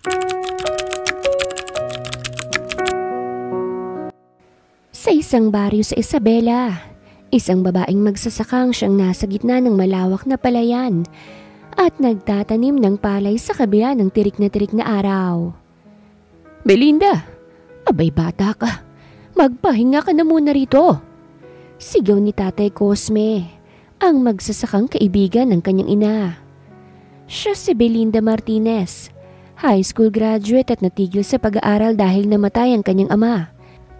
Sa isang baryo sa Isabela, isang babaeng magsasakang siyang nasa gitna ng malawak na palayan at nagtatanim ng palay sa kabila ng tirik na araw. "Belinda, abay bata ka, magpahinga ka na muna rito," sigaw ni Tatay Cosme, ang magsasakang kaibigan ng kanyang ina. Siya si Belinda Martinez, high school graduate at natigil sa pag-aaral dahil namatay ang kanyang ama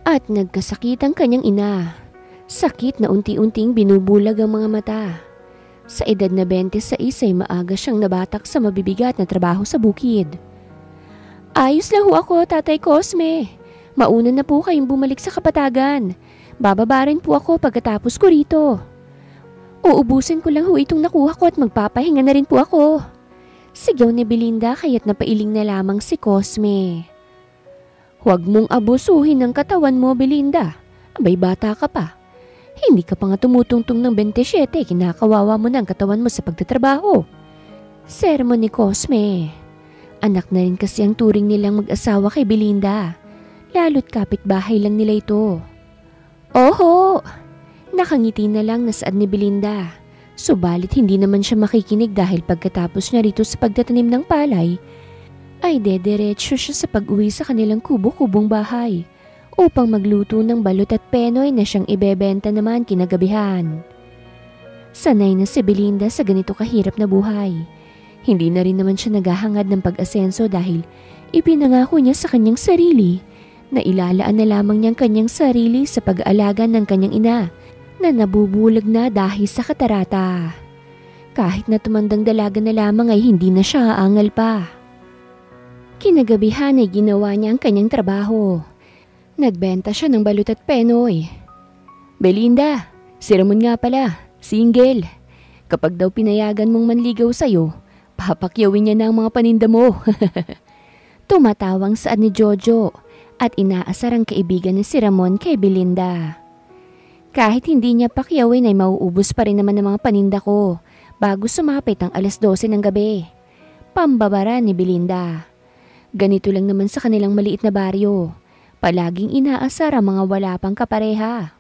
at nagkasakit ang kanyang ina. Sakit na unti-unting binubulag ang mga mata. Sa edad na 26 ay maaga siyang nabatak sa mabibigat na trabaho sa bukid. "Ayos lang ho ako, Tatay Cosme. Mauna na po kayong bumalik sa kapatagan. Bababa rin po ako pagkatapos ko rito. Uubusin ko lang ho itong nakuha ko at magpapahinga na rin po ako," sigaw ni Belinda kaya't napailing na lamang si Cosme. "Huwag mong abusuhin ang katawan mo, Belinda. Abay bata ka pa. Hindi ka pa nga tumutungtong ng 27, kinakawawa mo na ang katawan mo sa pagtatrabaho," sermon ni Cosme. Anak na rin kasi ang turing nilang mag-asawa kay Belinda, lalo't kapitbahay lang nila ito. "Oho!" Nakangiti na lang na saad ni Belinda. Subalit hindi naman siya makikinig dahil pagkatapos niya rito sa pagtatanim ng palay, ay dederetsyo siya sa pag-uwi sa kanilang kubo-kubong bahay upang magluto ng balot at penoy na siyang ibebenta naman kinagabihan. Sanay na si Belinda sa ganito kahirap na buhay. Hindi na rin naman siya naghahangad ng pag-asenso dahil ipinangako niya sa kanyang sarili na ilalaan na lamang niyang kanyang sarili sa pag-aalaga ng kanyang ina na nabubulag na dahil sa katarata. Kahit na tumandang dalaga na lamang ay hindi na siya aangal pa. Kinagabihan ay ginawa niya ang kanyang trabaho. Nagbenta siya ng balut at penoy. "Belinda, si Ramon nga pala, single. Kapag daw pinayagan mong manligaw sa'yo, papakyawin niya na ang mga paninda mo." Tumatawang saad ni Jojo at inaasar ang kaibigan ni si Ramon kay Belinda. "Kahit hindi niya pakyawin ay mauubos pa rin naman ang mga paninda ko bago sumapit ang alas 12 ng gabi," pambabara ni Belinda. Ganito lang naman sa kanilang maliit na baryo. Palaging inaasar ang mga wala pang kapareha.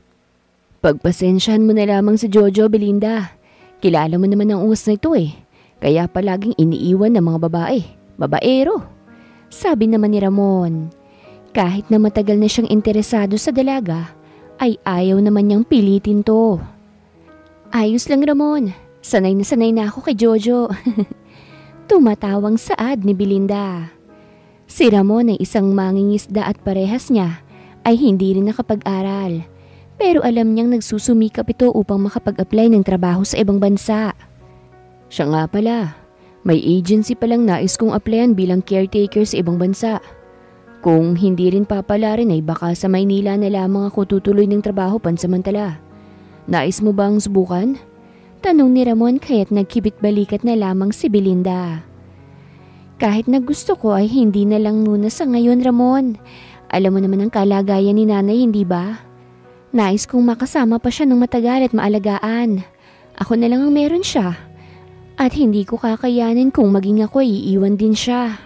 "Pagpasensyahan mo na lamang si Jojo, Belinda. Kilala mo naman ang ungas na ito eh. Kaya palaging iniiwan ng mga babaero," sabi naman ni Ramon. Kahit na matagal na siyang interesado sa dalaga, ay ayaw naman niyang pilitin to. "Ayos lang, Ramon. Sanay na ako kay Jojo." Tumatawang saad ni Belinda. Si Ramon ay isang mangingisda at parehas niya ay hindi rin nakapag-aral. Pero alam niyang nagsusumikap ito upang makapag-apply ng trabaho sa ibang bansa. "Siya nga pala, may agency palang nais kong applyan bilang caretaker sa ibang bansa. Kung hindi rin papalarin ay baka sa Maynila na lamang ako tutuloy ng trabaho pansamantala. Nais mo bang subukan?" Tanong ni Ramon kaya't nagkibit-balikat na lamang si Belinda. "Kahit na gusto ko ay hindi na lang muna sa ngayon, Ramon. Alam mo naman ang kalagayan ni nanay, hindi ba? Nais kong makasama pa siya ng matagal at maalagaan. Ako na lang ang meron siya. At hindi ko kakayanin kung maging ako iiwan din siya."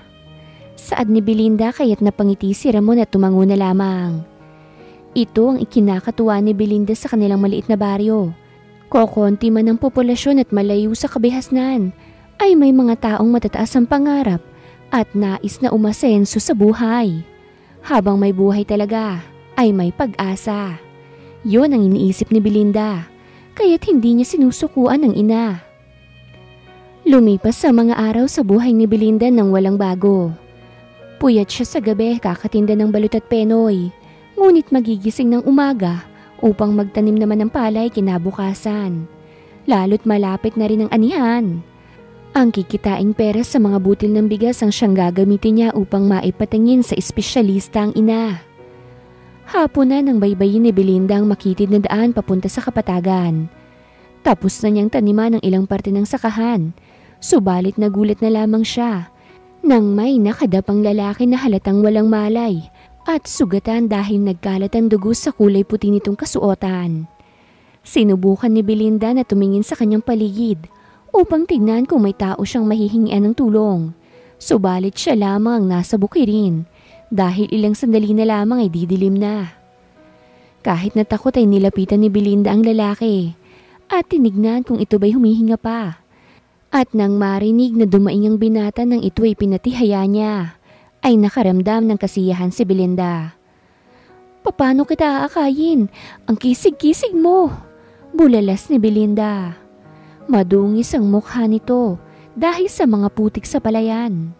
Saad ni Belinda kaya't napangiti si Ramon at tumango na lamang. Ito ang ikinakatuwa ni Belinda sa kanilang maliit na baryo. Kokonti man ang populasyon at malayo sa kabihasnan, ay may mga taong matataas ang pangarap at nais na umasenso sa buhay. Habang may buhay talaga, ay may pag-asa. Yun ang iniisip ni Belinda, kaya't hindi niya sinusukuan ng ina. Lumipas sa mga araw sa buhay ni Belinda nang walang bago. Puyat siya sa gabi kakatinda ng balut at penoy, ngunit magigising ng umaga upang magtanim naman ng palay kinabukasan. Lalo't malapit na rin ang anihan. Ang kikitaing pera sa mga butil ng bigas ang siyang gagamitin niya upang maipatingin sa espesyalista ang ina. Hapon na nang baybayin ni Belinda ang makitid na daan papunta sa kapatagan. Tapos na niyang taniman ang ilang parte ng sakahan, subalit nagulat na lamang siya nang may nakadapang lalaki na halatang walang malay at sugatan dahil nagkalat ang dugo sa kulay puti nitong kasuotan. Sinubukan ni Belinda na tumingin sa kanyang paligid upang tignan kung may tao siyang mahihingian ng tulong. Subalit siya lamang ang nasa bukirin dahil ilang sandali na lamang ay didilim na. Kahit natakot ay nilapitan ni Belinda ang lalaki at tinignan kung ito ba'y humihinga pa. At nang marinig na dumaing ang binata nang ito ay pinatihaya niya, ay nakaramdam ng kasiyahan si Belinda. "Paano kita aakayin? Ang kisig-kisig mo!" Bulalas ni Belinda. Madungis ang mukha nito dahil sa mga putik sa palayan.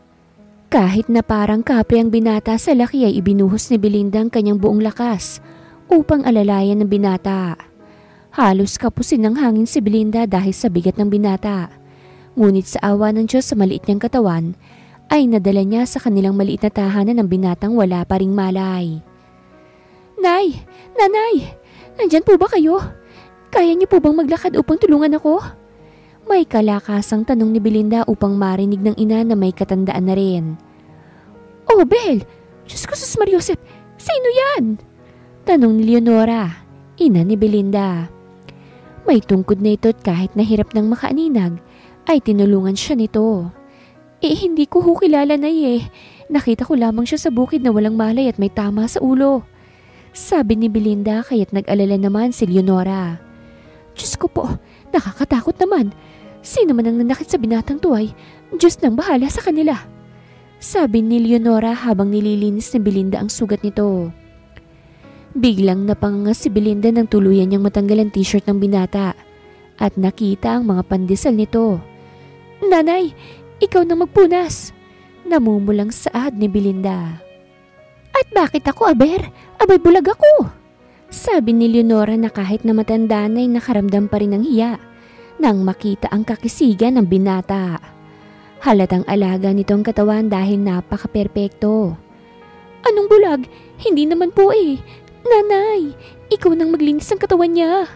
Kahit na parang kape ang binata sa laki ay ibinuhos ni Belinda ang kanyang buong lakas upang alalayan ng binata. Halos kapusin ng hangin si Belinda dahil sa bigat ng binata. Ngunit sa awa ng Diyos sa maliit niyang katawan, ay nadala niya sa kanilang maliit na tahanan ng binatang wala pa ring malay. "Nay! Nanay! Nandyan po ba kayo? Kaya niyo po bang maglakad upang tulungan ako?" May kalakasang tanong ni Belinda upang marinig ng ina na may katandaan na rin. "Oh, Bel! Diyos ko, sus Mariosep! Sino yan?" Tanong ni Leonora, ina ni Belinda. May tungkod na ito at kahit nahirap ng makaaninag, ay tinulungan siya nito. Hindi ko ho kilala na Nakita ko lamang siya sa bukid na walang malay at may tama sa ulo." Sabi ni Belinda kaya't nag-alala naman si Leonora. "Diyos ko po, nakakatakot naman. Sino man ang nanakit sa binatang to ay Diyos nang bahala sa kanila." Sabi ni Leonora habang nililinis ni Belinda ang sugat nito. Biglang napanganga si Belinda nang tuluyan niyang matanggal ang t-shirt ng binata at nakita ang mga pandesal nito. "Nanay, ikaw na magpunas!" Namumulang saad ni Belinda. "At bakit ako, Aber? Abay bulag ako!" Sabi ni Leonora na kahit na matanda na ay nakaramdam pa rin ng hiya nang makita ang kakisigan ng binata. Halatang alaga nitong katawan dahil napaka-perpekto. "Anong bulag? Hindi naman po Nanay, ikaw nang maglinis ng katawan niya."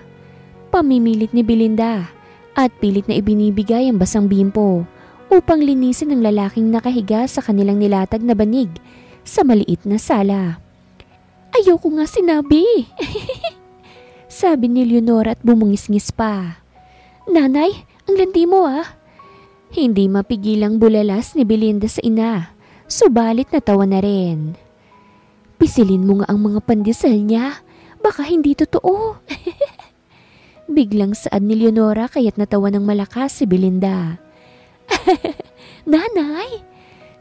Pamimilit ni Belinda at pilit na ibinibigay ang basang bimpo upang linisin ang lalaking nakahiga sa kanilang nilatag na banig sa maliit na sala. "Ayoko nga sinabi." Sabi ni Leonora at bumungis-ngis pa. "Nanay, ang landi mo Hindi mapigilang bulalas ni Belinda sa ina, subalit natawa na rin. "Pisilin mo nga ang mga pandesal niya, baka hindi totoo." Biglang saad ni Leonora kaya't natawa ng malakas si Belinda. "Nanay!"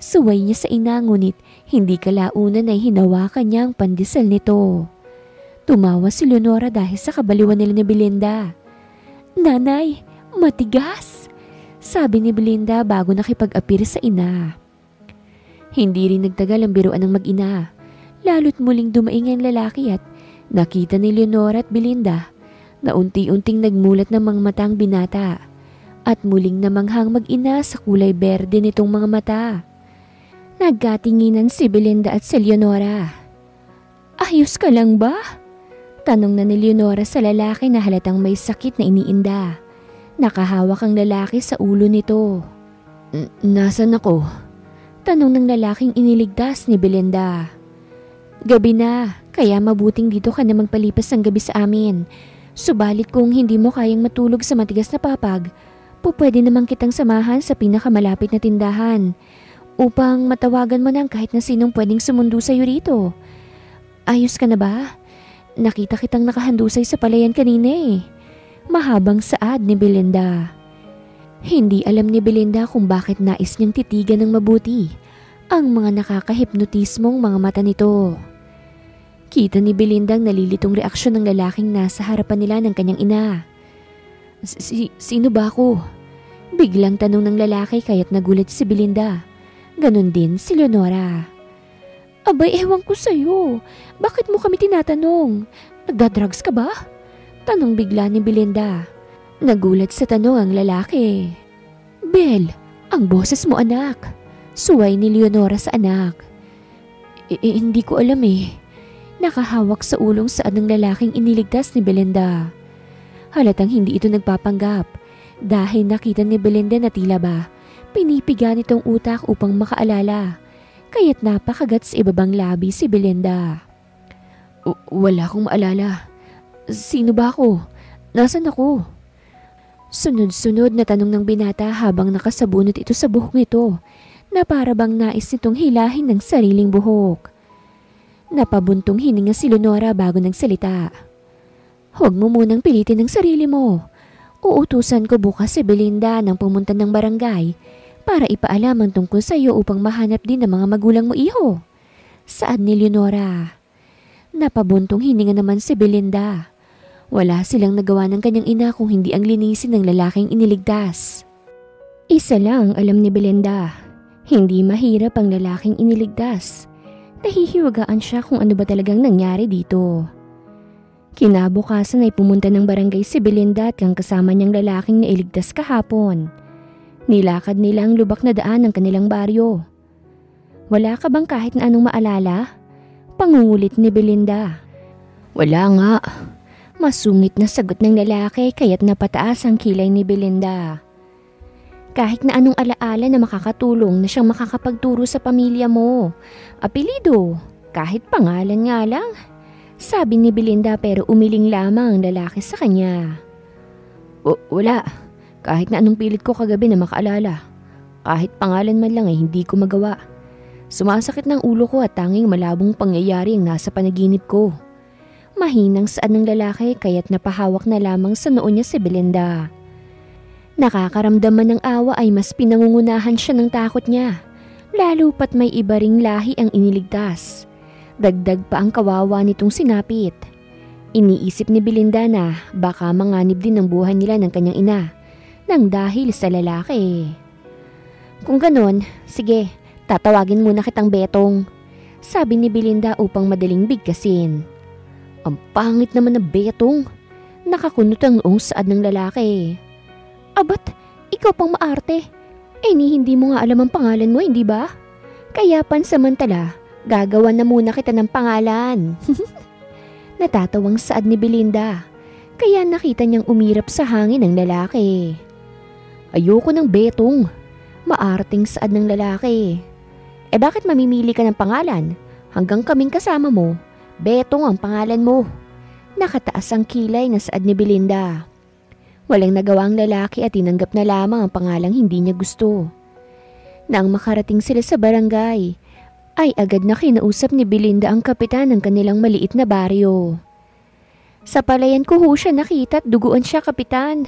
Suway niya sa ina ngunit hindi kalaunan ay hinawakan niya ang pandesal nito. Tumawa si Leonora dahil sa kabaliwan nila ni Belinda. "Nanay, matigas!" Sabi ni Belinda bago nakipag-apir sa ina. Hindi rin nagtagal ang biruan ng mag-ina. Lalo't muling dumaing ang lalaki at nakita ni Leonora at Belinda na unti-unting nagmulat ng mga matang binata at muling namanghang mag-ina sa kulay berde nitong mga mata. Nagkatinginan si Belinda at si Leonora. "Ayos ka lang ba?" Tanong na ni Leonora sa lalaki na halatang may sakit na iniinda. Nakahawak ang lalaki sa ulo nito. "Nasaan ako?" Tanong ng lalaking iniligtas ni Belinda. "Gabi na, kaya mabuting dito ka na magpalipas ng gabi sa amin. Subalit kung hindi mo kayang matulog sa matigas na papag, pwede namang kitang samahan sa pinakamalapit na tindahan upang matawagan mo ng kahit na sinong pwedeng sumundo sa'yo rito. Ayos ka na ba? Nakita kitang nakahandusay sa palayan kanina Mahabang saad ni Belinda. Hindi alam ni Belinda kung bakit nais niyang titigan ng mabuti ang mga nakakahipnotismong mga mata nito. Kita ni Belinda ang nalilitong reaksyon ng lalaking nasa harapan nila ng kanyang ina. Sino ba ako?" Biglang tanong ng lalaki kaya't nagulat si Belinda. Ganon din si Leonora. "Abay, ewan ko sa'yo. Bakit mo kami tinatanong? Nagdadrugs ka ba?" Tanong bigla ni Belinda. Nagulat sa tanong ang lalaki. "Bel, ang boses mo anak." Suway ni Leonora sa anak. Hindi ko alam Nakahawak sa ulong saad ng lalaking iniligtas ni Belinda. Halatang hindi ito nagpapanggap dahil nakita ni Belinda na tila ba pinipiga nitong utak upang makaalala. Kaya't napakagat sa ibabang labi si Belinda. Wala akong maalala. Sino ba ako? Nasaan ako?" Sunod-sunod na tanong ng binata habang nakasabunot ito sa buhok nito na para bang nais nitong hilahin ng sariling buhok. Napabuntong hininga si Leonora bago nagsalita. Huwag mo munang pilitin ang sarili mo. Uutusan ko bukas si Belinda nang pumunta ng barangay para ipaalam ang tungkol sa iyo upang mahanap din ng mga magulang mo, iho. Saad ni Leonora. Napabuntong hininga naman si Belinda. Wala silang nagawa ng kanyang ina kung hindi ang linisin ng lalaking iniligtas. Isa lang alam ni Belinda. Hindi mahirap ang lalaking iniligtas. Nahihiwagaan siya kung ano ba talagang nangyari dito. Kinabukasan ay pumunta ng barangay si Belinda at ang kasama niyang lalaking nailigtas kahapon. Nilakad nila ang lubak na daan ng kanilang baryo. Wala ka bang kahit na anong maalala? Pangungulit ni Belinda. Wala nga. Masungit na sagot ng lalaki kaya't napataas ang kilay ni Belinda. Kahit na anong alaala na makakatulong na siyang makakapagturo sa pamilya mo. Apelido, kahit pangalan nga lang. Sabi ni Belinda pero umiling lamang ang lalaki sa kanya. Wala. Kahit na anong pilit ko kagabi na makaalala. Kahit pangalan man lang ay hindi ko magawa. Sumasakit ng ulo ko at tanging malabong pangyayari ang nasa panaginip ko. Mahinang saad ng lalaki kaya't napahawak na lamang sa noo niya si Belinda. Nakakaramdaman ng awa ay mas pinangungunahan siya ng takot niya. Lalo pat may iba ring lahi ang iniligtas. Dagdag pa ang kawawa nitong sinapit. Iniisip ni Belinda na baka manganib din ang buhay nila ng kanyang ina nang dahil sa lalaki. Kung ganon, sige, tatawagin muna kitang Betong. Sabi ni Belinda upang madaling bigkasin. Ang pangit naman na Betong. Nakakunot ang noong saad ng lalaki. Abat, ikaw pang maarte. Hindi mo nga alam ang pangalan mo, hindi ba? Kaya pansamantala, gagawan na muna kita ng pangalan. Natatawang saad ni Belinda. Kaya nakita niyang umirap sa hangin ng lalaki. Ayoko ng Betong. Maarting saad ng lalaki. Bakit mamimili ka ng pangalan? Hanggang kaming kasama mo, Betong ang pangalan mo. Nakataas ang kilay na saad ni Belinda. Walang nagawa ang lalaki at tinanggap na lamang ang pangalang hindi niya gusto. Nang makarating sila sa barangay, ay agad na kinausap ni Belinda ang kapitan ng kanilang maliit na baryo. Sa palayan ko ho siya nakita at duguan siya, kapitan.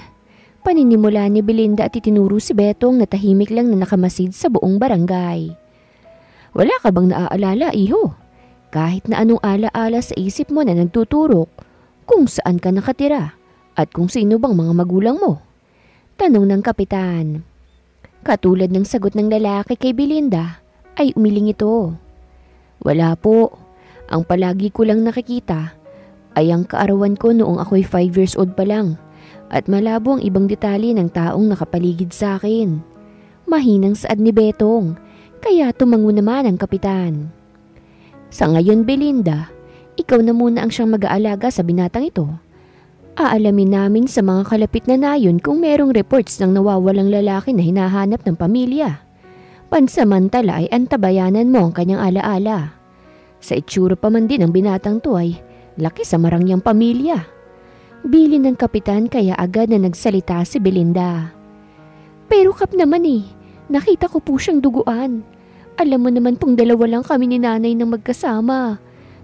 Paninimula ni Belinda at itinuro si Betong na tahimik lang na nakamasid sa buong barangay. Wala ka bang naaalala, iho? Kahit na anong alaala sa isip mo na nagtuturok kung saan ka nakatira at kung sino bang mga magulang mo? Tanong ng kapitan. Katulad ng sagot ng lalaki kay Belinda, ay umiling ito. Wala po. Ang palagi ko lang nakikita ay ang kaarawan ko noong ako'y 5 years old pa lang at malabo ang ibang detalye ng taong nakapaligid sa akin. Mahinang saad ni Betong, kaya tumango naman ang kapitan. Sa ngayon, Belinda, ikaw na muna ang siyang mag-aalaga sa binatang ito. Aalamin namin sa mga kalapit na nayon kung merong reports ng nawawalang lalaki na hinahanap ng pamilya. Pansamantala ay antabayanan mo ang kanyang alaala. Sa itsura pa man din ang binatang to ay laki sa marangyang pamilya. Bilin ng kapitan kaya agad na nagsalita si Belinda. Pero kap naman nakita ko po siyang duguan. Alam mo naman pong dalawa lang kami ni nanay nang magkasama.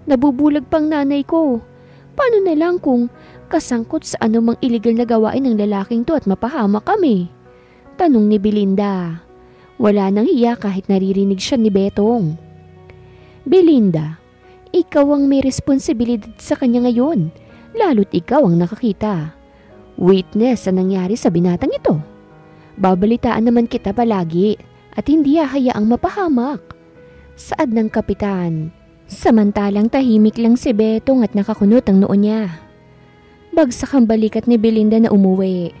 Nabubulag pang nanay ko. Paano na lang kung kasangkot sa anumang illegal na gawain ng lalaking to at mapahamak kami? Tanong ni Belinda. Wala nang hiya kahit naririnig siya ni Betong. Belinda, ikaw ang may responsibilidad sa kanya ngayon, lalo't ikaw ang nakakita. Witness sa nangyari sa binatang ito. Babalitaan naman kita palagi at hindi hahayaang mapahamak. Saad ng kapitan. Samantalang tahimik lang si Betong at nakakunot ang noo niya. Bagsak ang balikat ni Belinda na umuwi.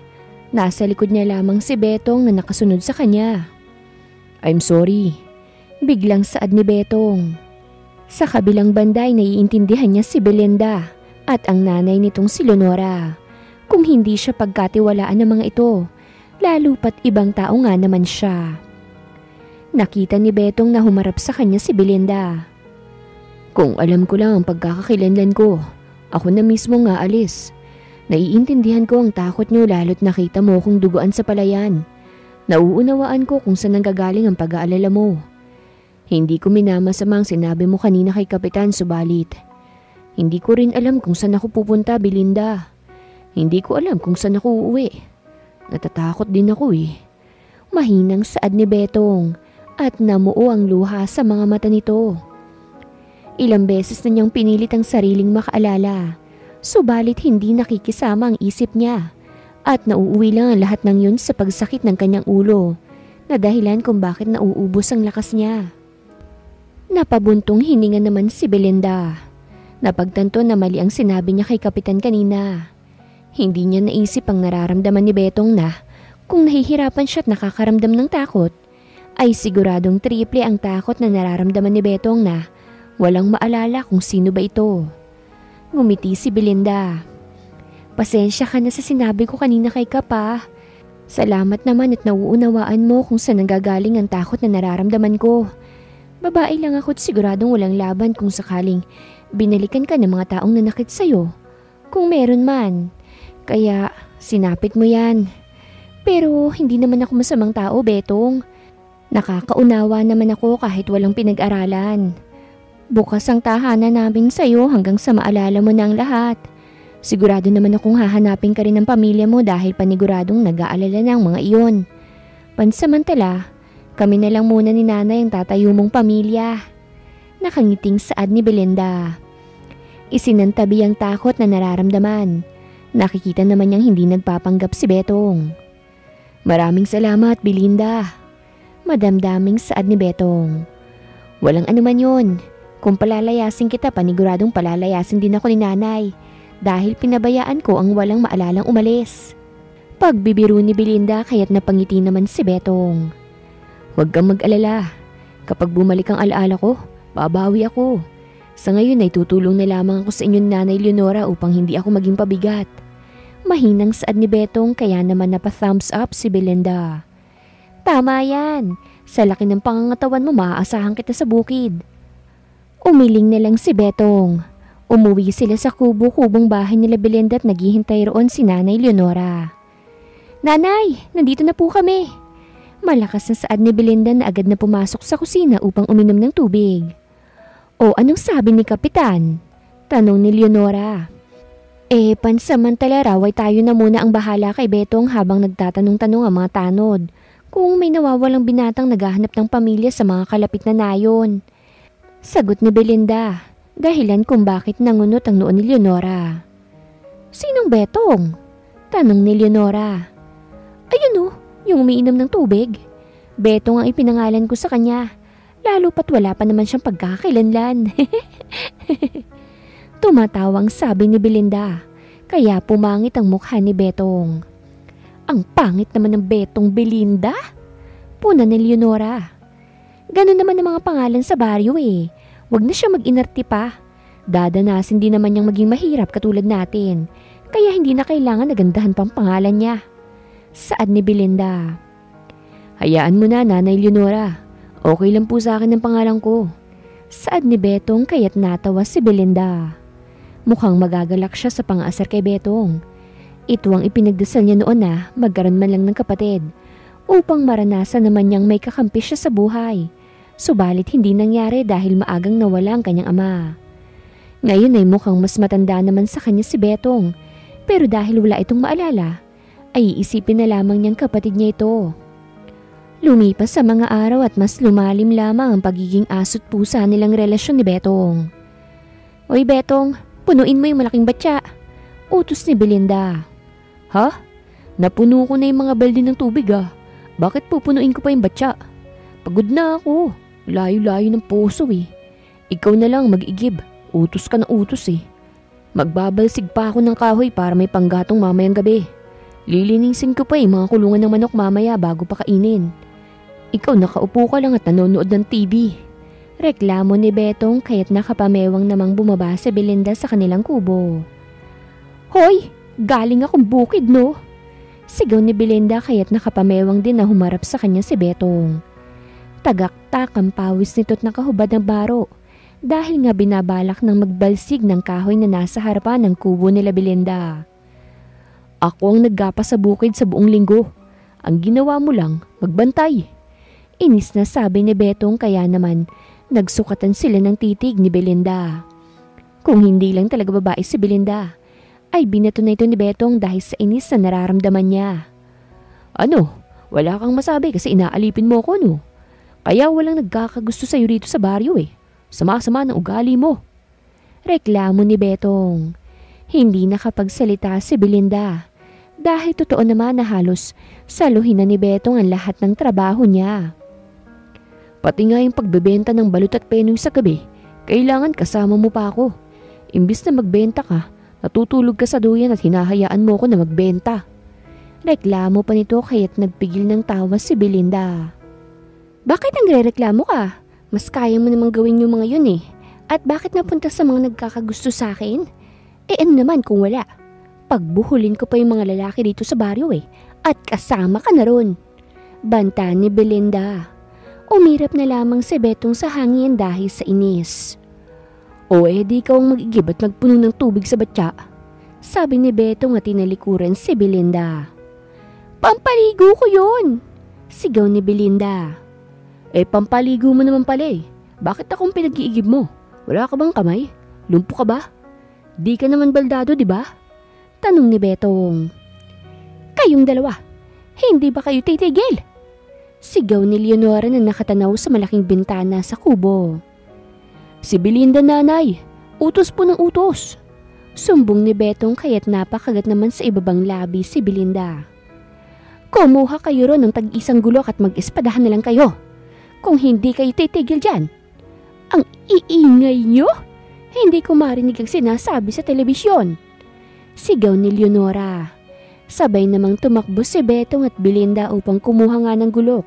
Nasa likod niya lamang si Betong na nakasunod sa kanya. I'm sorry. Biglang saad ni Betong. Sa kabilang banda ay naiintindihan niya si Belinda at ang nanay nitong si Leonora. Kung hindi siya pagkatiwalaan ng mga ito, lalo pat ibang tao nga naman siya. Nakita ni Betong na humarap sa kanya si Belinda. Kung alam ko lang ang pagkakakilanlan ko, ako na mismo nga alis. Naiintindihan ko ang takot niyo lalo't nakita mo kong duguan sa palayan. Nauunawaan ko kung saan nanggagaling ang pag-aalala mo. Hindi ko minamasama ang sinabi mo kanina kay Kapitan, subalit hindi ko rin alam kung saan ako pupunta, Belinda. Hindi ko alam kung saan ako uuwi. Natatakot din ako eh. Mahinang saad ni Betong at namuo ang luha sa mga mata nito. Ilang beses na niyang pinilit ang sariling makaalala, subalit hindi nakikisama ang isip niya. At nauuwi lang ang lahat ng yun sa pagsakit ng kanyang ulo na dahilan kung bakit nauubos ang lakas niya. Napabuntong hininga naman si Belinda. Napagtanto na mali ang sinabi niya kay Kapitan kanina. Hindi niya naisip ang nararamdaman ni Betong na kung nahihirapan siya at nakakaramdam ng takot, ay siguradong triple ang takot na nararamdaman ni Betong na walang maalala kung sino ba ito. Ngumiti si Belinda. Pasensya ka na sa sinabi ko kanina kay Kapa. Salamat naman at nauunawaan mo kung saan nanggagaling ang takot na nararamdaman ko. Babae lang ako at siguradong walang laban kung sakaling binalikan ka ng mga taong nanakit sa'yo. Kung meron man. Kaya sinapit mo yan. Pero hindi naman ako masamang tao, Betong. Nakakaunawa naman ako kahit walang pinag-aralan. Bukas ang tahanan namin sa'yo hanggang sa maalala mo na ang lahat. Sigurado naman akong hahanapin ka rin ng pamilya mo dahil paniguradong nag-aalala na ang mga iyon. Pansamantala, kami na lang muna ni Nanay ang tatayo mong pamilya. Nakangiting saad ni Belinda. Isinantabi ang takot na nararamdaman. Nakikita naman niyang hindi nagpapanggap si Betong. Maraming salamat, Belinda. Madamdaming saad ni Betong. Walang anuman yun. Kung palalayasin kita, paniguradong palalayasin din ako ni Nanay. Dahil pinabayaan ko ang walang maalalang umalis. Pagbibiro ni Belinda kaya't napangiti naman si Betong. Huwag kang mag-alala. Kapag bumalik ang alaala ko, babawi ako. Sa ngayon ay tutulong na lamang ako sa inyong Nanay Leonora upang hindi ako maging pabigat. Mahinang saad ni Betong kaya naman napa-thumbs up si Belinda. Tama yan. Sa laki ng pangangatawan mo maaasahan kita sa bukid. Umiling na lang si Betong. Umuwi sila sa kubo-kubong bahay nila Belinda at naghihintay roon si Nanay Leonora. Nanay, nandito na po kami. Malakas na saad ni Belinda na agad na pumasok sa kusina upang uminom ng tubig. O anong sabi ni Kapitan? Tanong ni Leonora. Pansamantala raw ay tayo na muna ang bahala kay Betong habang nagtatanong-tanong ang mga tanod kung may nawawalang binatang naghahanap ng pamilya sa mga kalapit na nayon. Sagot ni Belinda. Dahilan kung bakit nangunot ang noo ni Leonora. Sinong Betong? Tanong ni Leonora. Ayun yung umiinom ng tubig. Betong ang ipinangalan ko sa kanya. Lalo pat wala pa naman siyang pagkakakilanlan. Tumatawang sabi ni Belinda. Kaya pumangit ang mukha ni Betong. Ang pangit naman ng Betong, Belinda? Puna ni Leonora. Ganun naman ang mga pangalan sa baryo eh. Huwag na siya mag-inarte pa. Dadanasin din naman niyang maging mahirap katulad natin. Kaya hindi na kailangan nagandahan pang pangalan niya. Saad ni Belinda. Hayaan mo na, Nanay Leonora. Okay lang po sa akin ang pangalan ko. Saad ni Betong kaya't natawa si Belinda. Mukhang magagalak siya sa pang-asar kay Betong. Ito ang ipinagdasal niya noon na magkaroon man lang ng kapatid upang maranasan naman niyang may kakampi siya sa buhay. Subalit hindi nangyari dahil maagang nawala ang kanyang ama. Ngayon ay mukhang mas matanda naman sa kanya si Betong, pero dahil wala itong maalala, ay iisipin na lamang niyang kapatid niya ito. Lumipas sa mga araw at mas lumalim lamang ang pagiging aso't pusa nilang relasyon ni Betong. Oy Betong, punuin mo yung malaking batya. Utos ni Belinda. Ha? Napuno ko na yung mga balde ng tubig ah. Bakit pupunuin ko pa yung batya? Pagod na ako. Layo-layo ng puso eh. Ikaw na lang mag-igib. Utos ka na utos eh. Magbabalsig pa ako ng kahoy para may panggatong mamayang gabi. Lilinisin ko pa mga kulungan ng manok mamaya bago pa kainin. Ikaw nakaupo ka lang at nanonood ng TV. Reklamo ni Betong kaya't nakapamewang namang bumaba si Belinda sa kanilang kubo. Hoy! Galing akong bukid no? Sigaw ni Belinda kaya't nakapamewang din na humarap sa kanya si Betong. Tagaktak ang pawis nito't nakahubad ng baro dahil nga binabalak ng magbalsig ng kahoy na nasa harapan ng kubo nila Belinda. Ako ang naggapa sa bukid sa buong linggo Ang ginawa mo lang, magbantay. Inis na sabi ni Betong kaya naman nagsukatan sila ng titig ni Belinda. Kung hindi lang talaga babae si Belinda, ay binato na ito ni Betong dahil sa inis na nararamdaman niya. Ano? Wala kang masabi kasi inaalipin mo ko no? Kaya walang nagkakagusto sa'yo rito sa baryo eh. Sama-sama ng ugali mo. Reklamo ni Betong. Hindi nakapagsalita si Belinda dahil totoo naman na halos saluhin na ni Betong ang lahat ng trabaho niya. Pati nga yung pagbebenta ng balut at penoy sa gabi, kailangan kasama mo pa ako. Imbis na magbenta ka, natutulog ka sa duyan at hinahayaan mo ko na magbenta. Reklamo pa nito kaya't nagpigil ng tawa si Belinda. Bakit nagre-reklamo ka? Mas kaya mo namang gawin yung mga yun eh. At bakit napunta sa mga nagkakagusto sa akin? Ano naman kung wala? Pagbuhulin ko pa yung mga lalaki dito sa baryo eh. At kasama ka na ron. Banta ni Belinda. Umirap na lamang si Betong sa hangin dahil sa inis. O di ikaw ang mag-igib at magpuno ng tubig sa batya. Sabi ni Betong at tinalikuran si Belinda. Pampaligo ko yun! Sigaw ni Belinda. Pampaligo mo naman pala eh. Bakit akong pinag-iigib mo? Wala ka bang kamay? Lumpo ka ba? Di ka naman baldado, di ba? Tanong ni Betong. Kayong dalawa, hindi ba kayo titigil? Sigaw ni Leonora na nakatanaw sa malaking bintana sa kubo. Si Belinda nanay, utos po ng utos. Sumbong ni Betong kaya't napakagat naman sa ibabang labi si Belinda. Kumuha kayo ron ng tag-isang gulok at mag-espadahan na lang kayo. Kung hindi kayo titigil dyan. Ang iingay nyo? Hindi ko marinig ang sinasabi sa telebisyon. Sigaw ni Leonora. Sabay namang tumakbo si Betong at Belinda upang kumuha nga ng gulok.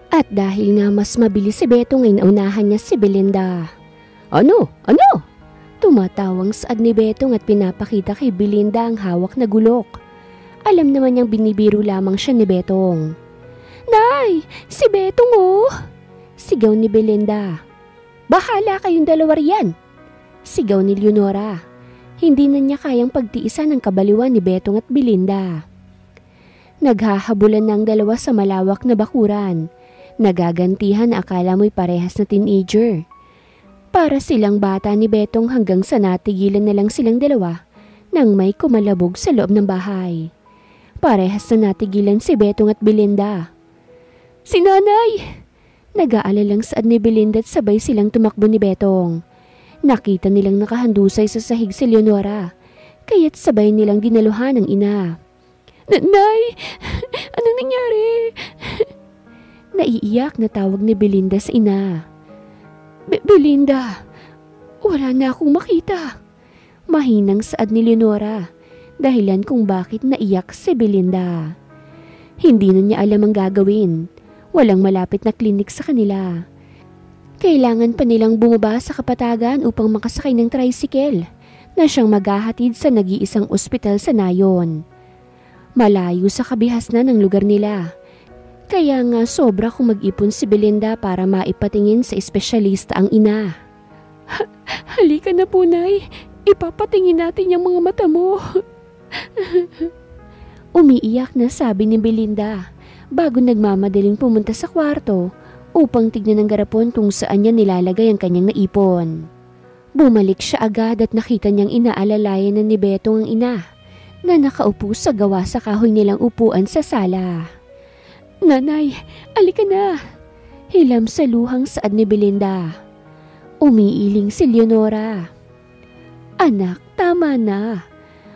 At dahil nga mas mabilis si Betong ay naunahan niya si Belinda. Ano? Ano? Tumatawang saad ni Betong at pinapakita kay Belinda ang hawak na gulok. Alam naman niyang binibiro lamang siya ni Betong. Nay, si Betong oh! Sigaw ni Belinda. Bahala kayong dalawa riyan! Sigaw ni Leonora. Hindi na niya kayang pagtiisan ang kabaliwan ni Betong at Belinda. Naghahabulan ng dalawa sa malawak na bakuran. Nagagantihan na akala mo'y parehas na teenager. Para silang bata ni Betong hanggang sa natigilan na lang silang dalawa nang may kumalabog sa loob ng bahay. Parehas na natigilan si Betong at Belinda. Si nanay! Nag-aalalang saad ni Belinda at sabay silang tumakbo ni Betong. Nakita nilang nakahandusay sa sahig si Leonora, kaya't sabay nilang dinaluhan ang ina. Nay! Anong nangyari? Naiiyak na tawag ni Belinda sa ina. Belinda, wala na akong makita. Mahinang saad ni Leonora, dahilan kung bakit naiyak si Belinda. Hindi na niya alam ang gagawin. Walang malapit na klinik sa kanila. Kailangan pa nilang bumaba sa kapatagan upang makasakay ng tricycle na siyang maghahatid sa nag-iisang ospital sa Nayon. Malayo sa kabihasnan ng lugar nila. Kaya nga sobra kung mag-ipon si Belinda para maipatingin sa espesyalista ang ina. Halika na po, Nay. Ipapatingin natin yung mga mata mo. Umiiyak na sabi ni Belinda bago nagmamadaling pumunta sa kwarto upang tignan ng garapon kung saan niya nilalagay ang kanyang naipon. Bumalik siya agad at nakita niyang inaalalayan na ni Betong ang ina na nakaupo sa gawa sa kahoy nilang upuan sa sala. Nanay, alika na! Hilam sa luhang saad ni Belinda. Umiiling si Leonora. Anak, tama na.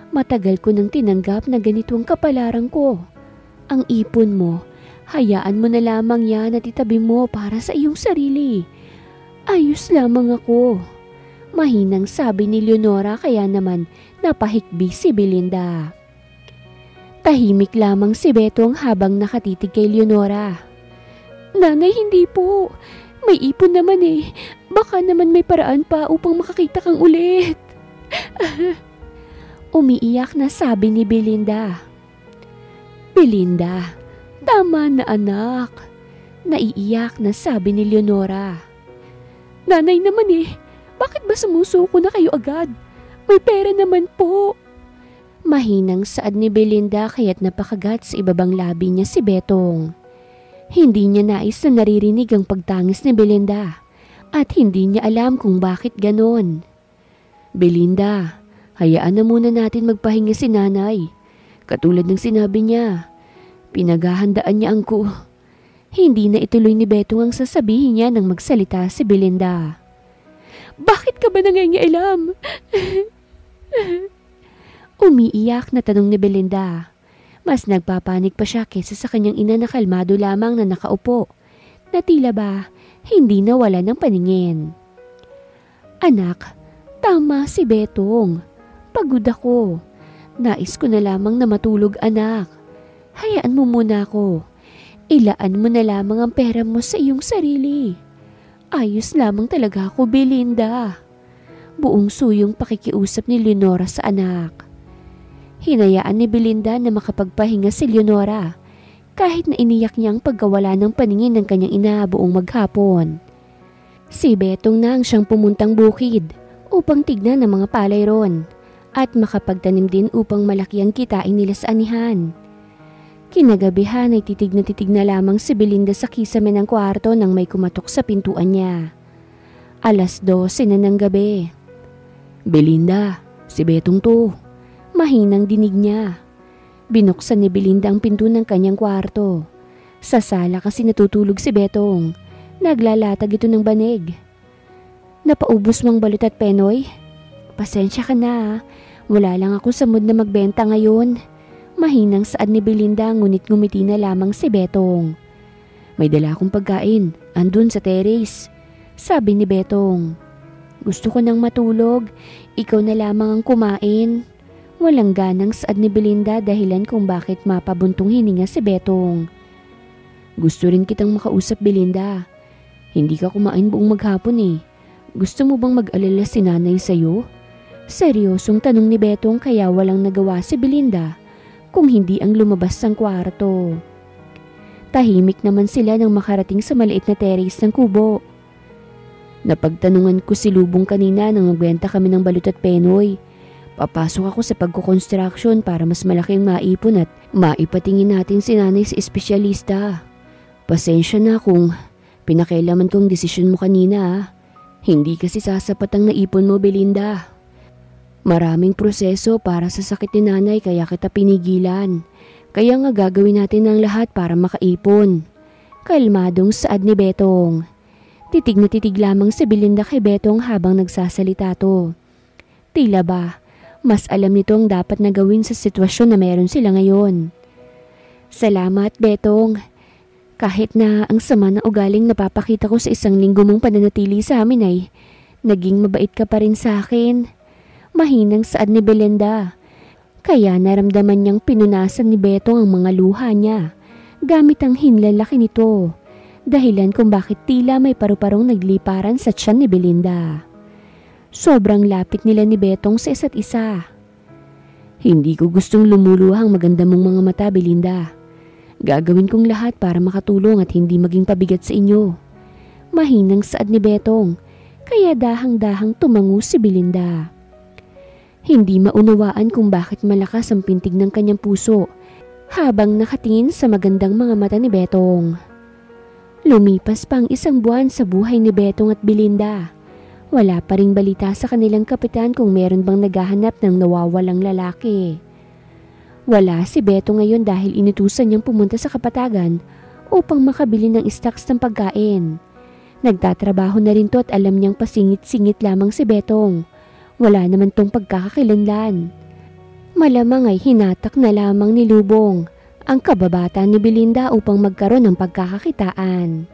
Matagal ko nang tinanggap na ganito ang kapalaran ko. Ang ipon mo, hayaan mo na lamang yan at itabi mo para sa iyong sarili. Ayos lamang ako. Mahinang sabi ni Leonora kaya naman napahikbi si Belinda. Tahimik lamang si Betong habang nakatitig kay Leonora. Nanay, hindi po. May ipon naman eh. Baka naman may paraan pa upang makakita kang ulit. Umiiyak na sabi ni Belinda. Belinda, tama na anak. Naiiyak na sabi ni Leonora. Nanay naman eh, bakit ba sumusuko na kayo agad? May pera naman po. Mahinang saad ni Belinda kaya't napakagat sa ibabang labi niya si Betong. Hindi niya nais na naririnig ang pagtangis ni Belinda at hindi niya alam kung bakit ganon. Belinda, hayaan na muna natin magpahinga si nanay. Katulad ng sinabi niya, pinaghahandaan niya ang Hindi na ituloy ni Betong ang sasabihin niya nang magsalita si Belinda. Bakit ka ba nangangailam? Umiiyak na tanong ni Belinda. Mas nagpapanik pa siya kaysa sa kanyang ina na kalmado lamang na nakaupo, na tila ba hindi nawala ng paningin. Anak, tama si Betong. Pagod ako. Nais ko na lamang na matulog, anak. Hayaan mo muna ako. Ilaan mo na lamang ang pera mo sa iyong sarili. Ayos lamang talaga ako, Belinda. Buong suyong pakikiusap ni Leonora sa anak. Hinayaan ni Belinda na makapagpahinga si Leonora kahit na iniyak niya ang pagkawala ng paningin ng kanyang ina buong maghapon. Si Betong na ang siyang pumuntang bukid upang tignan ang mga palay ron at makapagtanim din upang malaki ang kitain nila sa anihan. Kinagabihan ay titig na lamang si Belinda sa kisame ng kwarto nang may kumatok sa pintuan niya. 12:00 na ng gabi. Belinda, si Betong to. Mahinang dinig niya. Binuksan ni Belinda ang pinto ng kanyang kwarto. Sa sala kasi natutulog si Betong. Naglalatag ito ng banig. Napaubos mong balot at penoy? Pasensya ka na. Wala lang ako sa mood na magbenta ngayon. Mahinang saad ni Belinda ngunit ngumiti na lamang si Betong. May dala akong pagkain. Andun sa terrace. Sabi ni Betong. Gusto ko nang matulog. Ikaw na lamang ang kumain. Walang ganang saad ni Belinda dahilan kung bakit mapabuntong hininga si Betong. Gusto rin kitang makausap, Belinda. Hindi ka kumain buong maghapon eh. Gusto mo bang mag-alala si nanay sa'yo? Seryosong tanong ni Betong kaya walang nagawa si Belinda kung hindi ang lumabas ng kwarto. Tahimik naman sila nang makarating sa maliit na terrace ng kubo. Napagtanungan ko si Lubong kanina nang magbenta kami ng balut at penoy. Papasok ako sa pagko-construction para mas malaki ang maipon at maipatingin natin si nanay sa espesyalista. Pasensya na kung pinakailaman kong desisyon mo kanina. Hindi kasi sasapat ang naipon mo, Belinda. Maraming proseso para sa sakit ni nanay kaya kita pinigilan. Kaya nga gagawin natin ang lahat para makaipon. Kalmadong saad ni Betong. Titig na titig lamang si Belinda kay Betong habang nagsasalita to. Tila ba, mas alam nito ang dapat na gawin sa sitwasyon na meron sila ngayon. Salamat, Betong. Kahit na ang sama na ugaling napapakita ko sa 1 linggo mong pananatili sa amin ay naging mabait ka pa rin sa akin. Mahinang saad ni Belinda. Kaya naramdaman niyang pinunasan ni Betong ang mga luha niya gamit ang hinlalaki nito. Dahilan kung bakit tila may paru-parong nagliparan sa tiyan ni Belinda. Sobrang lapit nila ni Betong sa isa't isa. Hindi ko gustong lumuluha ang maganda mong mga mata, Belinda. Gagawin kong lahat para makatulong at hindi maging pabigat sa inyo. Mahinang saad ni Betong, kaya dahang-dahang tumango si Belinda. Hindi maunawaan kung bakit malakas ang pintig ng kanyang puso habang nakatingin sa magandang mga mata ni Betong. Lumipas pa ang 1 buwan sa buhay ni Betong at Belinda. Wala pa ring balita sa kanilang kapitan kung meron bang naghahanap ng nawawalang lalaki. Wala si Betong ngayon dahil inutusan niyang pumunta sa kapatagan upang makabili ng stocks ng pagkain. Nagtatrabaho na rin to at alam niyang pasingit-singit lamang si Betong. Wala naman tong pagkakakilanlan. Malamang ay hinatak na lamang ni Lubong ang kababata ni Belinda upang magkaroon ng pagkakakitaan.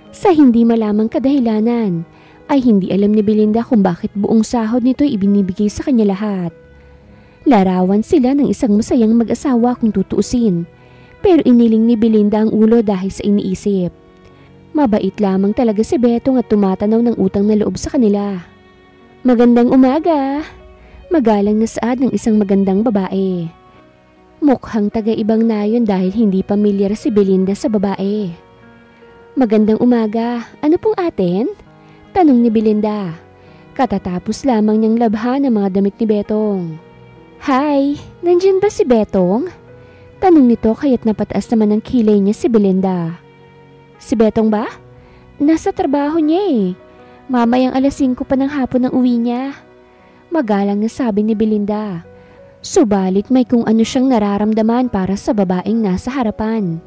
Sa hindi malamang kadahilanan, ay hindi alam ni Belinda kung bakit buong sahod nito'y ibinibigay sa kanya lahat. Larawan sila ng isang masayang mag-asawa kung tutuusin, pero iniling ni Belinda ang ulo dahil sa iniisip. Mabait lamang talaga si Betong at tumatanaw ng utang na loob sa kanila. Magandang umaga! Magalang na saad ng isang magandang babae. Mukhang taga-ibang nayon dahil hindi pamilyar si Belinda sa babae. Magandang umaga, ano pong atin? Tanong ni Belinda. Katatapos lamang niyang labhan ang mga damit ni Betong. Hi, nandyan ba si Betong? Tanong nito kaya't napataas naman ng kilay niya si Belinda. Si Betong ba? Nasa trabaho niya eh. Mamayang 5:00 pa ng hapon ang uwi niya. Magalang na sabi ni Belinda. Subalit may kung ano siyang nararamdaman para sa babaeng nasa harapan.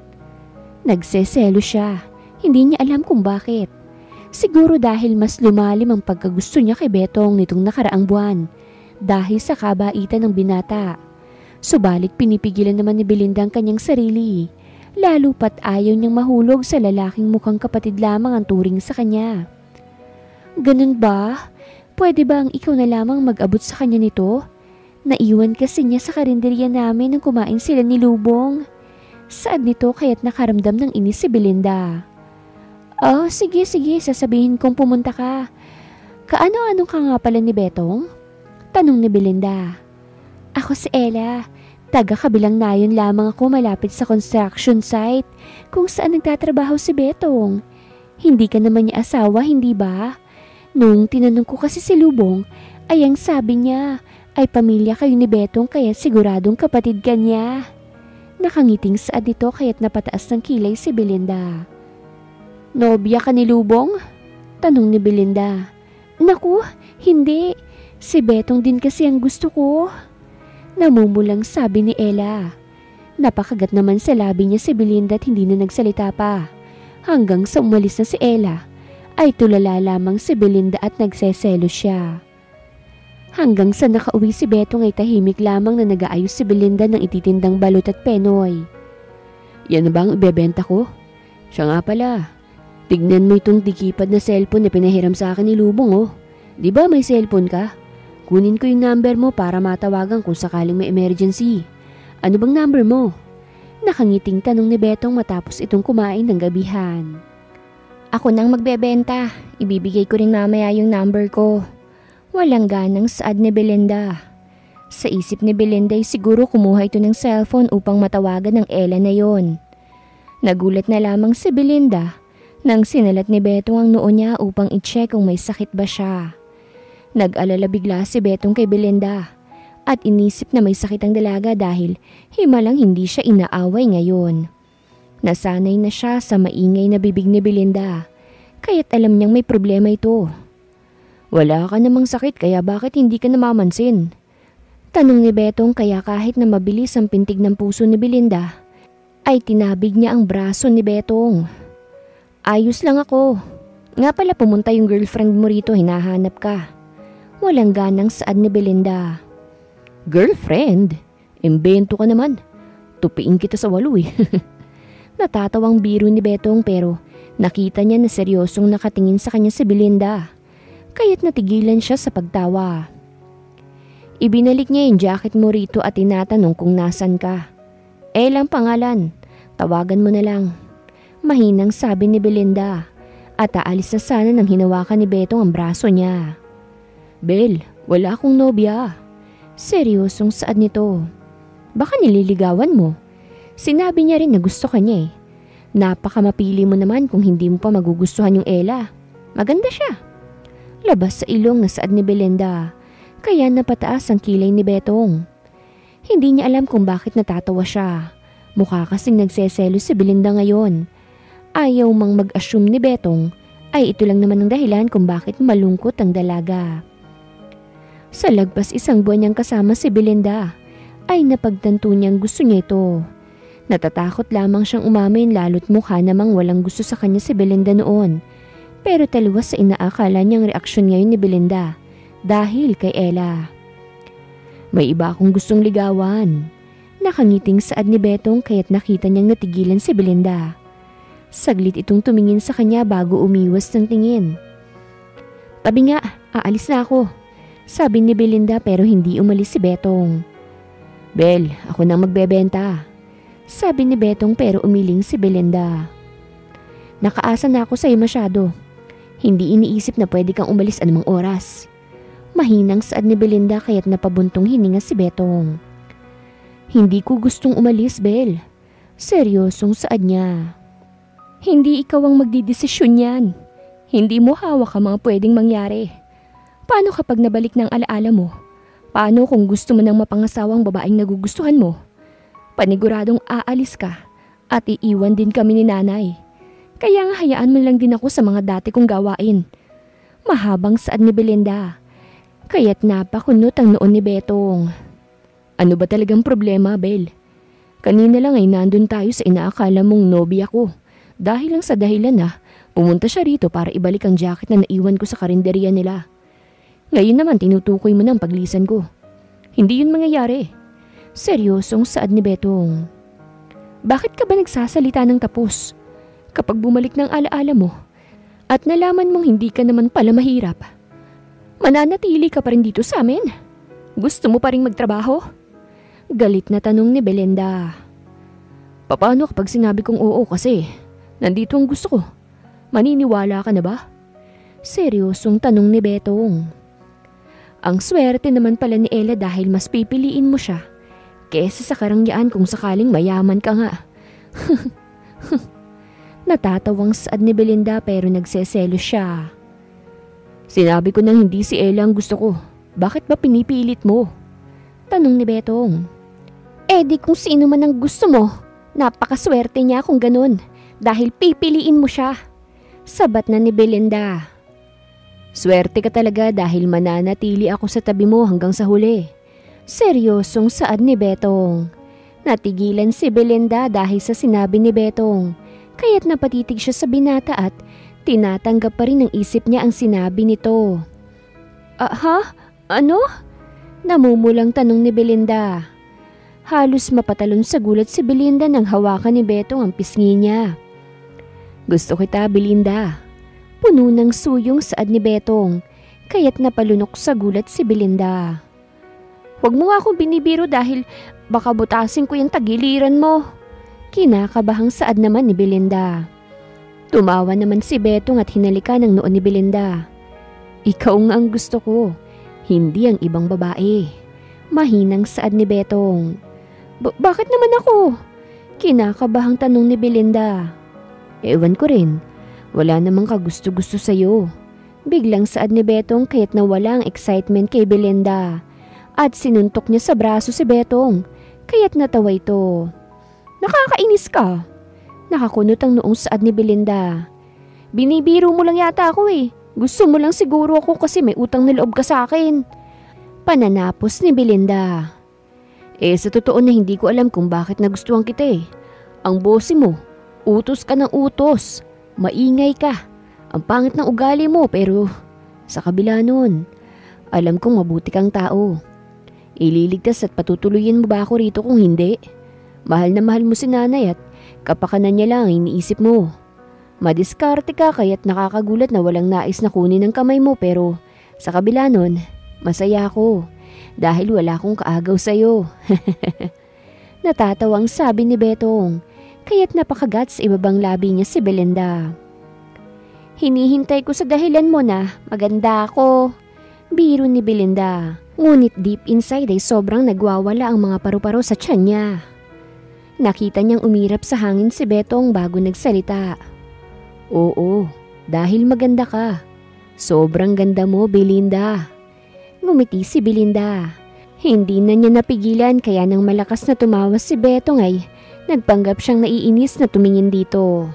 Nagseselo siya. Hindi niya alam kung bakit. Siguro dahil mas lumalim ang pagkagusto niya kay Betong nitong nakaraang buwan dahil sa kabaitan ng binata. Subalit pinipigilan naman ni Belinda ang kanyang sarili, lalo pat ayaw niyang mahulog sa lalaking mukhang kapatid lamang ang turing sa kanya. Ganun ba? Pwede ba ang ikaw na lamang mag-abot sa kanya nito? Naiwan kasi niya sa karinderya namin nang kumain sila ni Lubong. Saad nito kaya't nakaramdam ng inis si Belinda. Oh, sige, sasabihin kong pumunta ka. Kaano-ano ka nga pala ni Betong? Tanong ni Belinda. Ako si Ella. Taga-kabilang nayon lamang ako malapit sa construction site kung saan nagtatrabaho si Betong. Hindi ka naman niya asawa, hindi ba? Nung tinanong ko kasi si Lubong, ay ang sabi niya ay pamilya kayo ni Betong kaya siguradong kapatid ka niya. Nakangiting saad nito kaya't napataas ng kilay si Belinda. Nobya ka ni Lubong? Tanong ni Belinda. Naku, hindi. Si Betong din kasi ang gusto ko. Namumulang sabi ni Ella. Napakagat naman sa labi niya si Belinda at hindi na nagsalita pa. Hanggang sa umalis na si Ella, ay tulala lamang si Belinda at nagseselo siya. Hanggang sa nakauwi si Betong ay tahimik lamang na nag-aayos si Belinda ng ititindang balot at penoy. Yan na bang ibebenta ko? Siya nga pala. Tignan mo itong dikipad na cellphone na pinahiram sa akin ni Lubong oh. Di ba may cellphone ka? Kunin ko yung number mo para matawagan kung sakaling may emergency. Ano bang number mo? Nakangiting tanong ni Betong matapos itong kumain ng gabihan. Ako nang magbebenta. Ibibigay ko rin mamaya yung number ko. Walang ganang saad ni Belinda. Sa isip ni Belinda ay siguro kumuha ito ng cellphone upang matawagan ng Ella na yon. Nagulat na lamang si Belinda nang sinalat ni Betong ang noo niya upang i-check kung may sakit ba siya. Nag-alala bigla si Betong kay Belinda at inisip na may sakit ang dalaga dahil himalang hindi siya inaaway ngayon. Nasanay na siya sa maingay na bibig ni Belinda kaya't alam niyang may problema ito. Wala ka namang sakit kaya bakit hindi ka namamansin? Tanong ni Betong kaya kahit na mabilis ang pintig ng puso ni Belinda ay tinabig niya ang braso ni Betong. Ayos lang ako. Nga pala pumunta yung girlfriend mo rito, hinahanap ka. Walang ganang saad ni Belinda. Girlfriend? Imbento ka naman. Tupiin kita sa walo eh. Natatawang biro ni Betong pero nakita niya na seryosong nakatingin sa kanya si Belinda. Kaya't natigilan siya sa pagtawa. Ibinalik niya yung jacket mo rito at tinatanong kung nasan ka. Lang pangalan. Tawagan mo na lang. Mahinang sabi ni Belinda at aalis na sana nang hinawakan ni Betong ang braso niya. Bel, wala akong nobya. Seryosong saad nito. Baka nililigawan mo. Sinabi niya rin na gusto ka niya eh. Napakamapili mo naman kung hindi mo pa magugustuhan yung Ella. Maganda siya. Labas sa ilong na saad ni Belinda. Kaya napataas ang kilay ni Betong. Hindi niya alam kung bakit natatawa siya. Mukha kasing nagseselo si Belinda ngayon. Ayaw mang mag-assume ni Betong ay ito lang naman ang dahilan kung bakit malungkot ang dalaga. Sa lagpas 1 buwan niyang kasama si Belinda ay napagtanto niyang gusto niya ito. Natatakot lamang siyang umamin lalo't mukha namang walang gusto sa kanya si Belinda noon. Pero taliwas sa inaakala niyang reaksyon ngayon ni Belinda dahil kay Ella. May iba akong gustong ligawan. Nakangiting saad ni Betong kaya't nakita niyang natigilan si Belinda. Saglit itong tumingin sa kanya bago umiwas ng tingin. Tabi nga, aalis na ako. Sabi ni Belinda pero hindi umalis si Betong. Bel, ako nang magbebenta. Sabi ni Betong pero umiling si Belinda. Nakaasa na ako sa'yo masyado. Hindi iniisip na pwede kang umalis anumang oras. Mahinang saad ni Belinda kaya't napabuntong hininga si Betong. Hindi ko gustong umalis, Bel. Seryosong saad niya. Hindi ikaw ang magdidesisyon yan. Hindi mo hawak ang mga pwedeng mangyari. Paano kapag nabalik ng alaala mo? Paano kung gusto mo ng mapangasawang babaeng nagugustuhan mo? Paniguradong aalis ka at iiwan din kami ni nanay. Kaya nga hayaan mo lang din ako sa mga dati kong gawain. Mahabang saad ni Belinda. Kaya't napakunot ang noon ni Betong. Ano ba talagang problema, Bel? Kanina lang ay nandun tayo sa inaakala mong nobya ko. Dahil lang sa dahilan na pumunta siya rito para ibalik ang jacket na naiwan ko sa karinderya nila. Ngayon naman tinutukoy mo ng paglisan ko. Hindi yun mangyayari. Seryosong saad ni Betong. Bakit ka ba nagsasalita ng tapos? Kapag bumalik ng alaala mo at nalaman mong hindi ka naman pala mahirap, mananatili ka pa rin dito sa amin? Gusto mo pa rin magtrabaho? Galit na tanong ni Belinda. Paano kapag sinabi kong oo kasi nandito ang gusto ko? Maniniwala ka na ba? Seryosong tanong ni Betong. Ang swerte naman pala ni Ella dahil mas pipiliin mo siya kesa sa karangyaan kung sakaling mayaman ka nga. Natatawang saad ni Belinda pero nagseselos siya. Sinabi ko nang hindi si Ella ang gusto ko. Bakit ba pinipilit mo? Tanong ni Betong. Di kung sino man ang gusto mo, napakaswerte niya kung ganun dahil pipiliin mo siya. Sabat na ni Belinda. Swerte ka talaga dahil mananatili ako sa tabi mo hanggang sa huli. Seryosong saad ni Betong. Natigilan si Belinda dahil sa sinabi ni Betong. Kaya't napatitig siya sa binata at tinatanggap pa rin ng isip niya ang sinabi nito. Ha? Ano? Namumulang tanong ni Belinda. Halos mapatalon sa gulat si Belinda nang hawakan ni Betong ang pisngi niya. Gusto kita, Belinda. Puno ng suyong saad ni Betong, kaya't napalunok sa gulat si Belinda. Huwag mo nga akong binibiro dahil baka butasin ko yung tagiliran mo. Kinakabahang saad naman ni Belinda. Tumawa naman si Betong at hinalikan ng noon ni Belinda. Ikaw nga ang gusto ko, hindi ang ibang babae. Mahinang saad ni Betong. Bakit naman ako? Kinakabahang tanong ni Belinda. Ewan ko rin. Wala namang kagusto-gusto sa'yo. Biglang saad ni Betong kaya't nawala ang excitement kay Belinda. At sinuntok niya sa braso si Betong, kaya't natawa ito. Nakakainis ka. Nakakunot ang noong saad ni Belinda. Binibiro mo lang yata ako eh. Gusto mo lang siguro ako kasi may utang na loob ka sa akin. Pananapos ni Belinda. Sa totoo na hindi ko alam kung bakit nagustuhan kita eh. Ang bossy mo, utos ka ng utos. Maingay ka. Ang pangit ng ugali mo pero sa kabila nun, alam kong mabuti kang tao. Ililigtas at patutuloyin mo ba ako rito kung hindi? Mahal na mahal mo si nanay at kapakanan niya lang ang iniisip mo. Madiskarte ka kaya't nakakagulat na walang nais na kunin ng kamay mo pero sa kabila nun, masaya ako dahil wala akong kaagaw sa'yo. Natatawang sabi ni Betong. Kaya't napakagat sa ibabang labi niya si Belinda. Hinihintay ko sa dahilan mo na maganda ako. Biro ni Belinda. Ngunit deep inside ay sobrang nagwawala ang mga paru-paro sa tiyan niya. Nakita niyang umirap sa hangin si Betong bago nagsalita. Oo, dahil maganda ka. Sobrang ganda mo, Belinda. Ngumiti si Belinda. Hindi na niya napigilan kaya nang malakas na tumawa si Betong ay nagpanggap siyang naiinis na tumingin dito.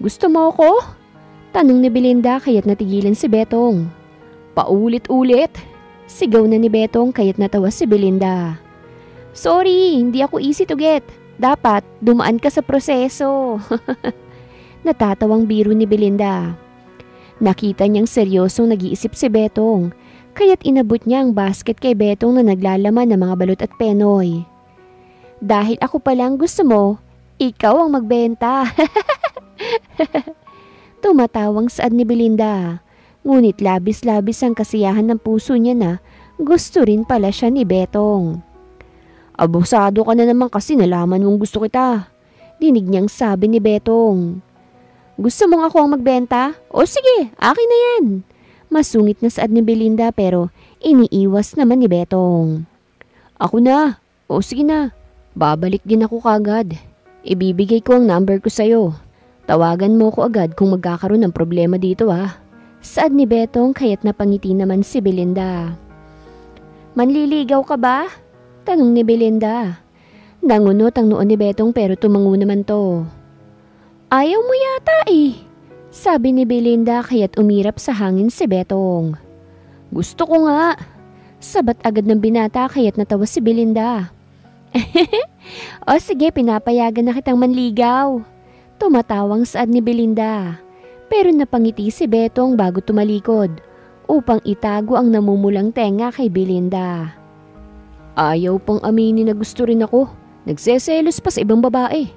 Gusto mo ako? Tanong ni Belinda kaya't natigilan si Betong. Paulit-ulit. Sigaw na ni Betong kaya't natawa si Belinda. Sorry, hindi ako easy to get. Dapat dumaan ka sa proseso. Natatawang biro ni Belinda. Nakita niyang seryosong nag-iisip si Betong kaya't inabot niya ang basket kay Betong na naglalaman ng mga balot at penoy. Dahil ako palang gusto mo, ikaw ang magbenta. Tumatawang saad ni Belinda. Ngunit labis-labis ang kasiyahan ng puso niya na gusto rin pala siya ni Betong. Abusado ka na naman kasi nalaman mong gusto kita. Dinig niyang sabi ni Betong. Gusto mong ako ang magbenta? O sige, akin na yan. Masungit na saad ni Belinda pero iniiwas naman ni Betong. Ako na. O sige na. Babalik din ako kagad. Ibibigay ko ang number ko sa'yo. Tawagan mo ko agad kung magkakaroon ng problema dito ah. Saad ni Betong kaya't napangiti naman si Belinda. Manliligaw ka ba? Tanong ni Belinda. Nangunot ang noon ni Betong pero tumango naman to. Ayaw mo yata eh, sabi ni Belinda kaya't umirap sa hangin si Betong. Gusto ko nga. Sabat agad ng binata kaya't natawa si Belinda. O sige, pinapayagan na kitang manligaw. Tumatawang saad ni Belinda. Pero napangiti si Betong bago tumalikod upang itago ang namumulang tenga kay Belinda. Ayaw pang aminin na gusto rin ako. Nagseselos pa sa ibang babae.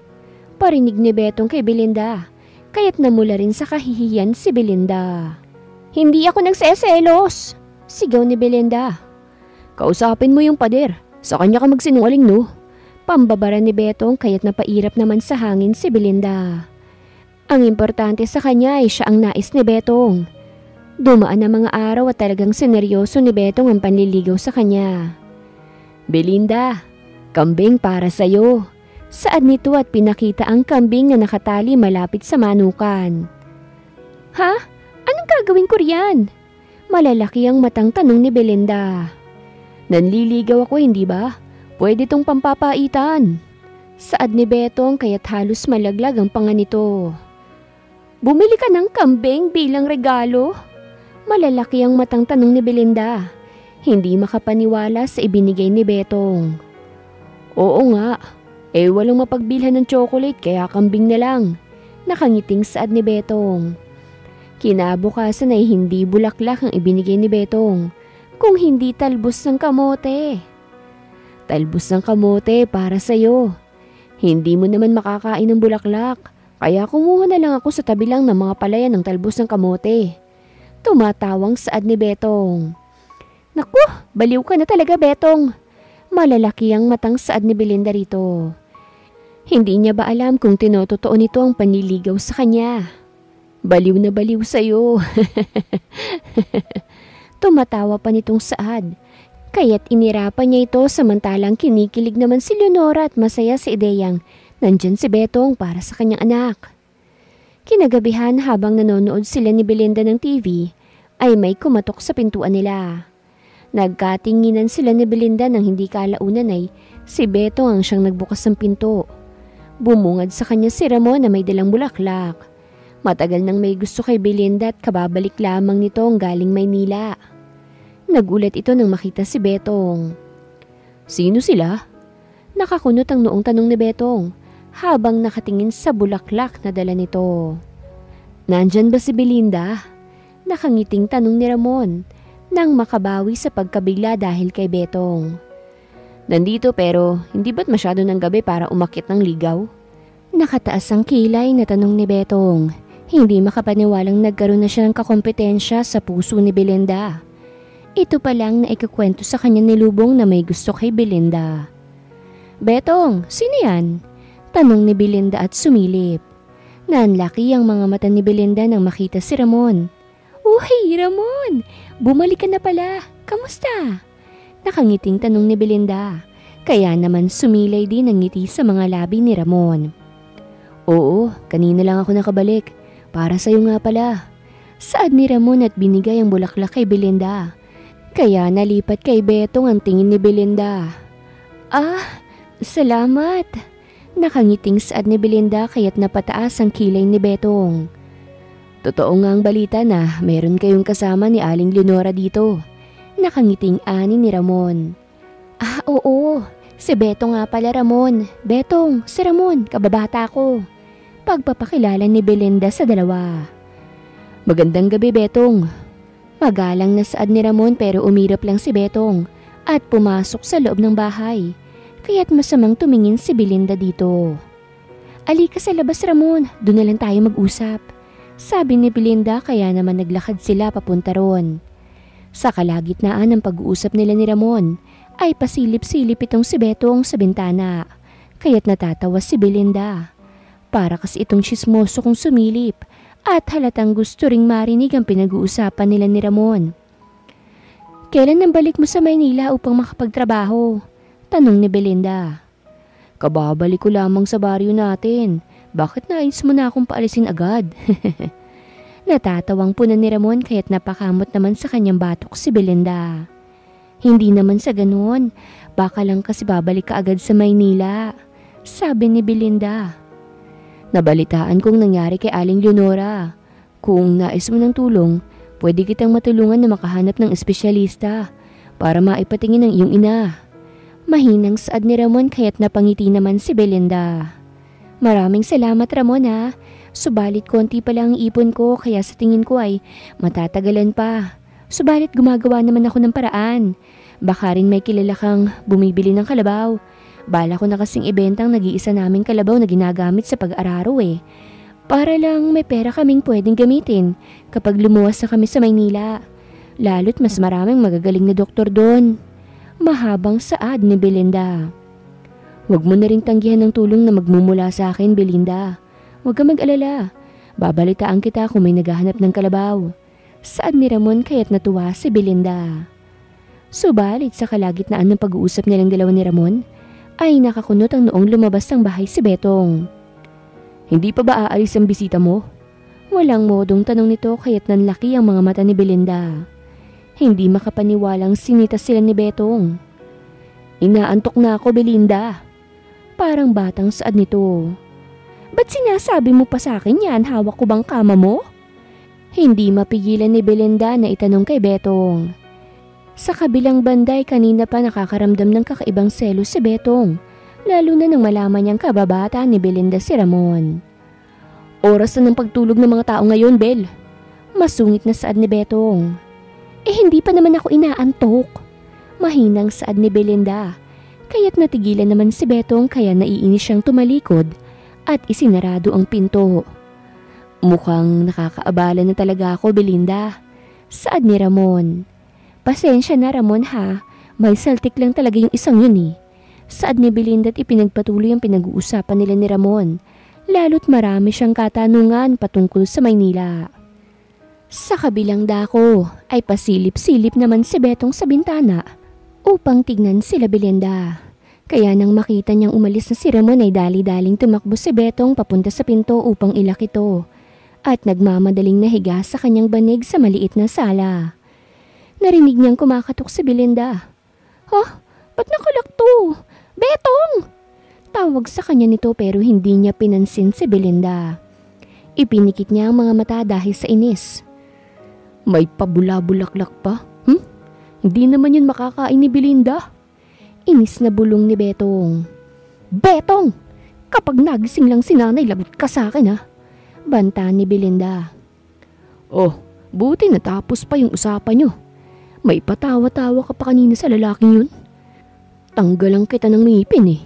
Parinig ni Betong kay Belinda. Kaya't namula rin sa kahihiyan si Belinda. Hindi ako nagseselos, sigaw ni Belinda. Kausapin mo yung pader. Sa kanya ka magsinungaling no? Pambabara ni Betong kaya't napairap naman sa hangin si Belinda. Ang importante sa kanya ay siya ang nais ni Betong. Dumaan ang mga araw at talagang seneryoso ni Betong ang panliligaw sa kanya. Belinda, kambing para sa'yo. Saad nito at pinakita ang kambing na nakatali malapit sa manukan. Ha? Anong gagawin ko riyan? Malalaki ang matang tanong ni Belinda. Nanliligaw ako hindi ba? Pwede tong pampapaitan. Saad ni Betong kaya't halos malaglag ang panga nito. Bumili ka ng kambing bilang regalo? Malalaki ang matang tanong ni Belinda. Hindi makapaniwala sa ibinigay ni Betong. Oo nga, walang mapagbilhan ng chocolate kaya kambing na lang. Nakangiting saad ni Betong. Kinabukasan ay hindi bulaklak ang ibinigay ni Betong, kung hindi talbos ng kamote. Talbos ng kamote para sa'yo. Hindi mo naman makakain ng bulaklak, kaya kumuha na lang ako sa tabi lang ng mga palayan ng talbos ng kamote. Tumatawang saad ni Betong. Naku, baliw ka na talaga Betong. Malalaki ang matang saad ni Belinda rito. Hindi niya ba alam kung tinototoo nito ang panliligaw sa kanya? Baliw na baliw sa'yo. Tumatawa pa nitong saad. Kaya't inirapan niya ito samantalang kinikilig naman si Leonora at masaya sa ideyang nandyan si Betong para sa kanyang anak. Kinagabihan habang nanonood sila ni Belinda ng TV ay may kumatok sa pintuan nila. Nagkatinginan sila ni Belinda nang hindi kalaunan ay si Betong ang siyang nagbukas ng pinto. Bumungad sa kanya si Ramon na may dalang bulaklak. Matagal nang may gusto kay Belinda at kababalik lamang nito ang galing Maynila. Nagulat ito nang makita si Betong. Sino sila? Nakakunot ang noong tanong ni Betong habang nakatingin sa bulaklak na dala nito. Nandyan ba si Belinda? Nakangiting tanong ni Ramon nang makabawi sa pagkabigla dahil kay Betong. Nandito pero hindi ba't masyado ng gabi para umakyat ng ligaw? Nakataas ang kilay na tanong ni Betong. Hindi makapaniwalang nagkaroon na siya ng kakompetensya sa puso ni Belinda. Ito pa lang na ikakwento sa kanya ni Lubong na may gusto kay Belinda. Betong, sino yan? Tanong ni Belinda at sumilip. Nanlaki ang mga mata ni Belinda nang makita si Ramon. Uy, Ramon! Bumalik ka na pala. Kamusta? Nakangiting tanong ni Belinda. Kaya naman sumilay din ang ngiti sa mga labi ni Ramon. Oo, kanina lang ako nakabalik. Para sa'yo nga pala. Saad ni Ramon at binigay ang bulaklak kay Belinda. Kaya nalipat kay Betong ang tingin ni Belinda. Ah, salamat. Nakangiting saad ni Belinda kaya't napataas ang kilay ni Betong. Totoo nga ang balita na meron kayong kasama ni Aling Leonora dito. Nakangiting ani ni Ramon. Ah, oo. Si Betong nga pala Ramon. Betong, si Ramon, kababata ko. Pagpapakilala ni Belinda sa dalawa. Magandang gabi, Betong. Magalang na saad ni Ramon pero umirap lang si Betong at pumasok sa loob ng bahay. Kaya't masamang tumingin si Belinda dito. Alika sa labas Ramon, doon na lang tayo mag-usap. Sabi ni Belinda kaya naman naglakad sila papunta ron. Sa kalagitnaan ng pag-uusap nila ni Ramon ay pasilip-silip itong si Betong sa bintana. Kaya't natatawa si Belinda. Para kasi itong chismoso kong sumilip at halatang gusto ring marinig ang pinag-uusapan nila ni Ramon. Kailan nang balik mo sa Maynila upang makapagtrabaho? Tanong ni Belinda. Kababalik ko lamang sa baryo natin. Bakit nais mo na akong paalisin agad? Natatawang punan ni Ramon kaya't napakamot naman sa kanyang batok si Belinda. Hindi naman sa ganun. Baka lang kasi babalik ka agad sa Maynila, sabi ni Belinda. Nabalitaan kong nangyari kay Aling Leonora. Kung nais mo ng tulong, pwede kitang matulungan na makahanap ng espesyalista para maipatingin ng iyong ina. Mahinang saad ni Ramon kaya't napangiti naman si Belinda. Maraming salamat Ramon ha. Subalit konti pa lang ang ipon ko kaya sa tingin ko ay matatagalan pa. Subalit gumagawa naman ako ng paraan. Baka rin may kilala kang bumibili ng kalabaw. Bala ko na kasing ibentang nag-iisa naming kalabaw na ginagamit sa pag-araro eh. Para lang may pera kaming pwedeng gamitin kapag lumuwas na kami sa Maynila. Lalo't mas maraming magagaling na doktor doon. Mahabang saad ni Belinda. Huwag mo na ring tanggihan ng tulong na magmumula sa akin, Belinda. Huwag ka mag-alala. Babalitaan kita kung may naghahanap ng kalabaw. Saad ni Ramon kaya't natuwa si Belinda. Subalit sa kalagitnaan ng pag-uusap nilang dalawa ni Ramon, ay nakakunot ang noong lumabas ng bahay si Betong. Hindi pa ba aalis ang bisita mo? Walang modong tanong nito kaya't nanlaki ang mga mata ni Belinda. Hindi makapaniwalang sinitas sila ni Betong. Inaantok na ako, Belinda. Parang batang saad nito. Ba't sinasabi mo pa sa akin yan? Hawak ko bang kama mo? Hindi mapigilan ni Belinda na itanong kay Betong. Sa kabilang banday kanina pa nakakaramdam ng kakaibang selos si Betong. Lalo na nang malaman niyang kababata ni Belinda si Ramon. Oras na ng pagtulog ng mga tao ngayon, Bel. Masungit na saad ni Betong. Hindi pa naman ako inaantok. Mahinang saad ni Belinda. Kaya't natigilan naman si Betong kaya naiinis siyang tumalikod at isinarado ang pinto. Mukhang nakakaabala na talaga ako, Belinda. Saad ni Ramon. Pasensya na Ramon ha. May saltik lang talaga yung isang yun eh. Saad ni Belinda at ipinagpatuloy ang pinag-uusapan nila ni Ramon. Lalo't marami siyang katanungan patungkol sa Maynila. Sa kabilang dako ay pasilip-silip naman si Betong sa bintana upang tignan sila Belinda. Kaya nang makita niyang umalis na si Ramon ay dali-daling tumakbo si Betong papunta sa pinto upang ilak ito at nagmamadaling nahiga sa kanyang banig sa maliit na sala. Narinig niyang kumakatok si Belinda. Ba't nakalak to? Betong! Tawag sa kanya nito pero hindi niya pinansin si Belinda. Ipinikit niya ang mga mata dahil sa inis. May pabula-bulaklak pa? Hindi naman yun makakain ni Belinda. Inis na bulong ni Betong. Betong! Kapag nagising lang si nanay, lagot ka sa akin ha. Banta ni Belinda. Buti natapos pa yung usapan nyo. May patawa-tawa ka pa kanina sa lalaking yun. Tanggalan kita ng ngipin eh.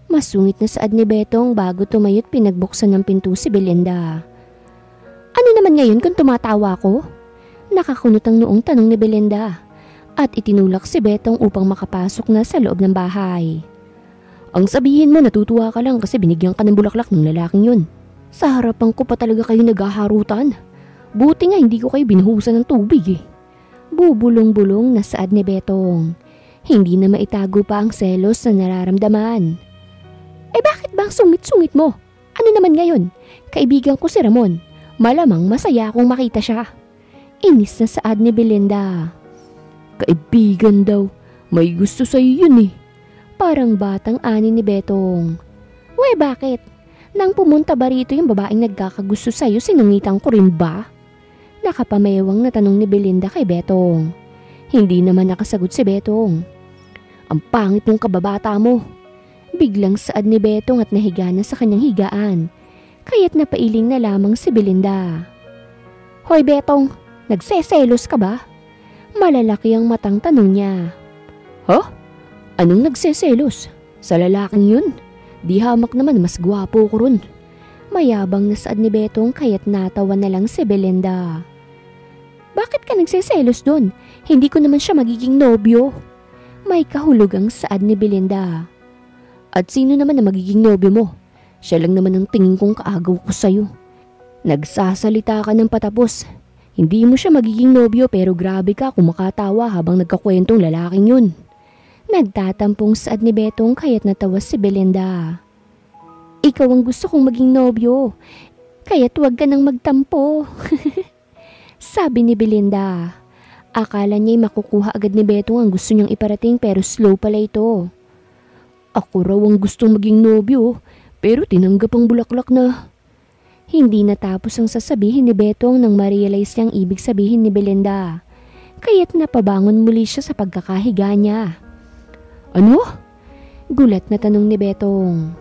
Masungit na saad ni Betong bago tumayot pinagbuksan ng pinto si Belinda. Ano naman ngayon kung tumatawa ko? Nakakunot ang noong tanong ni Belinda at itinulak si Betong upang makapasok na sa loob ng bahay. Ang sabihin mo natutuwa ka lang kasi binigyan ka ng bulaklak ng lalaking yun. Sa harapan ko pa talaga kayo naghaharutan. Buti nga hindi ko kayo binuhusan ng tubig eh. Bubulong-bulong na saad ni Betong. Hindi na maitago pa ang selos na nararamdaman. Bakit bang sungit-sungit mo? Ano naman ngayon? Kaibigan ko si Ramon. Malamang masaya akong makita siya. Inis na saad ni Belinda. Kaibigan daw. May gusto sa'yo yun eh. Parang batang ani ni Betong. Bakit? Nang pumunta ba rito yung babaeng nagkakagusto sa'yo, sinungitan ko rin ba? Nakapamewang na tanong ni Belinda kay Betong. Hindi naman nakasagot si Betong. Ang pangit mong kababata mo. Biglang saad ni Betong at nahiga na sa kanyang higaan. Kaya't napailing na lamang si Belinda. Hoy Betong, nagseselos ka ba? Malalaki ang matang tanong niya. Anong nagseselos? Sa lalaking yun? Di hamak naman mas gwapo ko ron. Mayabang na saad ni Betong kaya't natawa na lang si Belinda. Bakit ka nagseselos doon? Hindi ko naman siya magiging nobyo. May kahulugang saad ni Belinda. At sino naman na magiging nobyo mo? Siya lang naman ang tingin kong kaagaw ko sa'yo. Nagsasalita ka ng patapos. Hindi mo siya magiging nobyo pero grabe ka kung makatawa habang nagkakwentong lalaking yun. Nagtatampong saad ni Betong kaya't natawa si Belinda. Ikaw ang gusto kong maging nobyo, kaya't huwag ka nang magtampo. Sabi ni Belinda. Akala niya'y makukuha agad ni Betong ang gusto niyang iparating pero slow pala ito. Ako raw ang gustong maging nobyo pero tinanggap ang bulaklak na. Hindi natapos ang sasabihin ni Betong nang ma-realize niyang ibig sabihin ni Belinda. Kaya't napabangon muli siya sa pagkakahiga niya. Ano? Gulat na tanong ni Betong.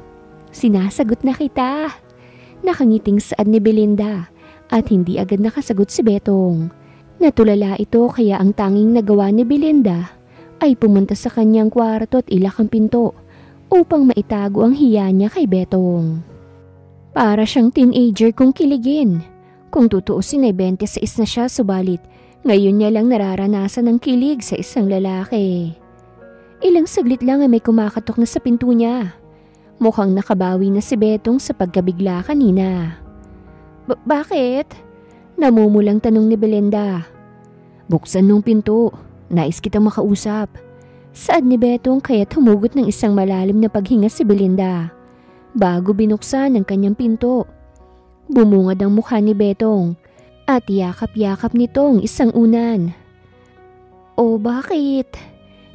Sinasagot na kita. Nakangiting saad ni Belinda at hindi agad nakasagot si Betong. Natulala ito kaya ang tanging nagawa ni Belinda ay pumunta sa kanyang kwarto at ilak ang pinto upang maitago ang hiya niya kay Betong. Para siyang teenager kung kiligin. Kung tutuusin ay 26 na siya subalit ngayon niya lang nararanasan ng kilig sa isang lalaki. Ilang saglit lang ay may kumakatok na sa pinto niya. Mukhang nakabawi na si Betong sa pagkabigla kanina. Bakit? Namumulang tanong ni Belinda. Buksan nung pinto. Nais kitang makausap. Saad ni Betong kaya't humugot ng isang malalim na paghinga si Belinda. Bago binuksan ang kanyang pinto. Bumungad ang mukha ni Betong at yakap-yakap nitong isang unan. O bakit?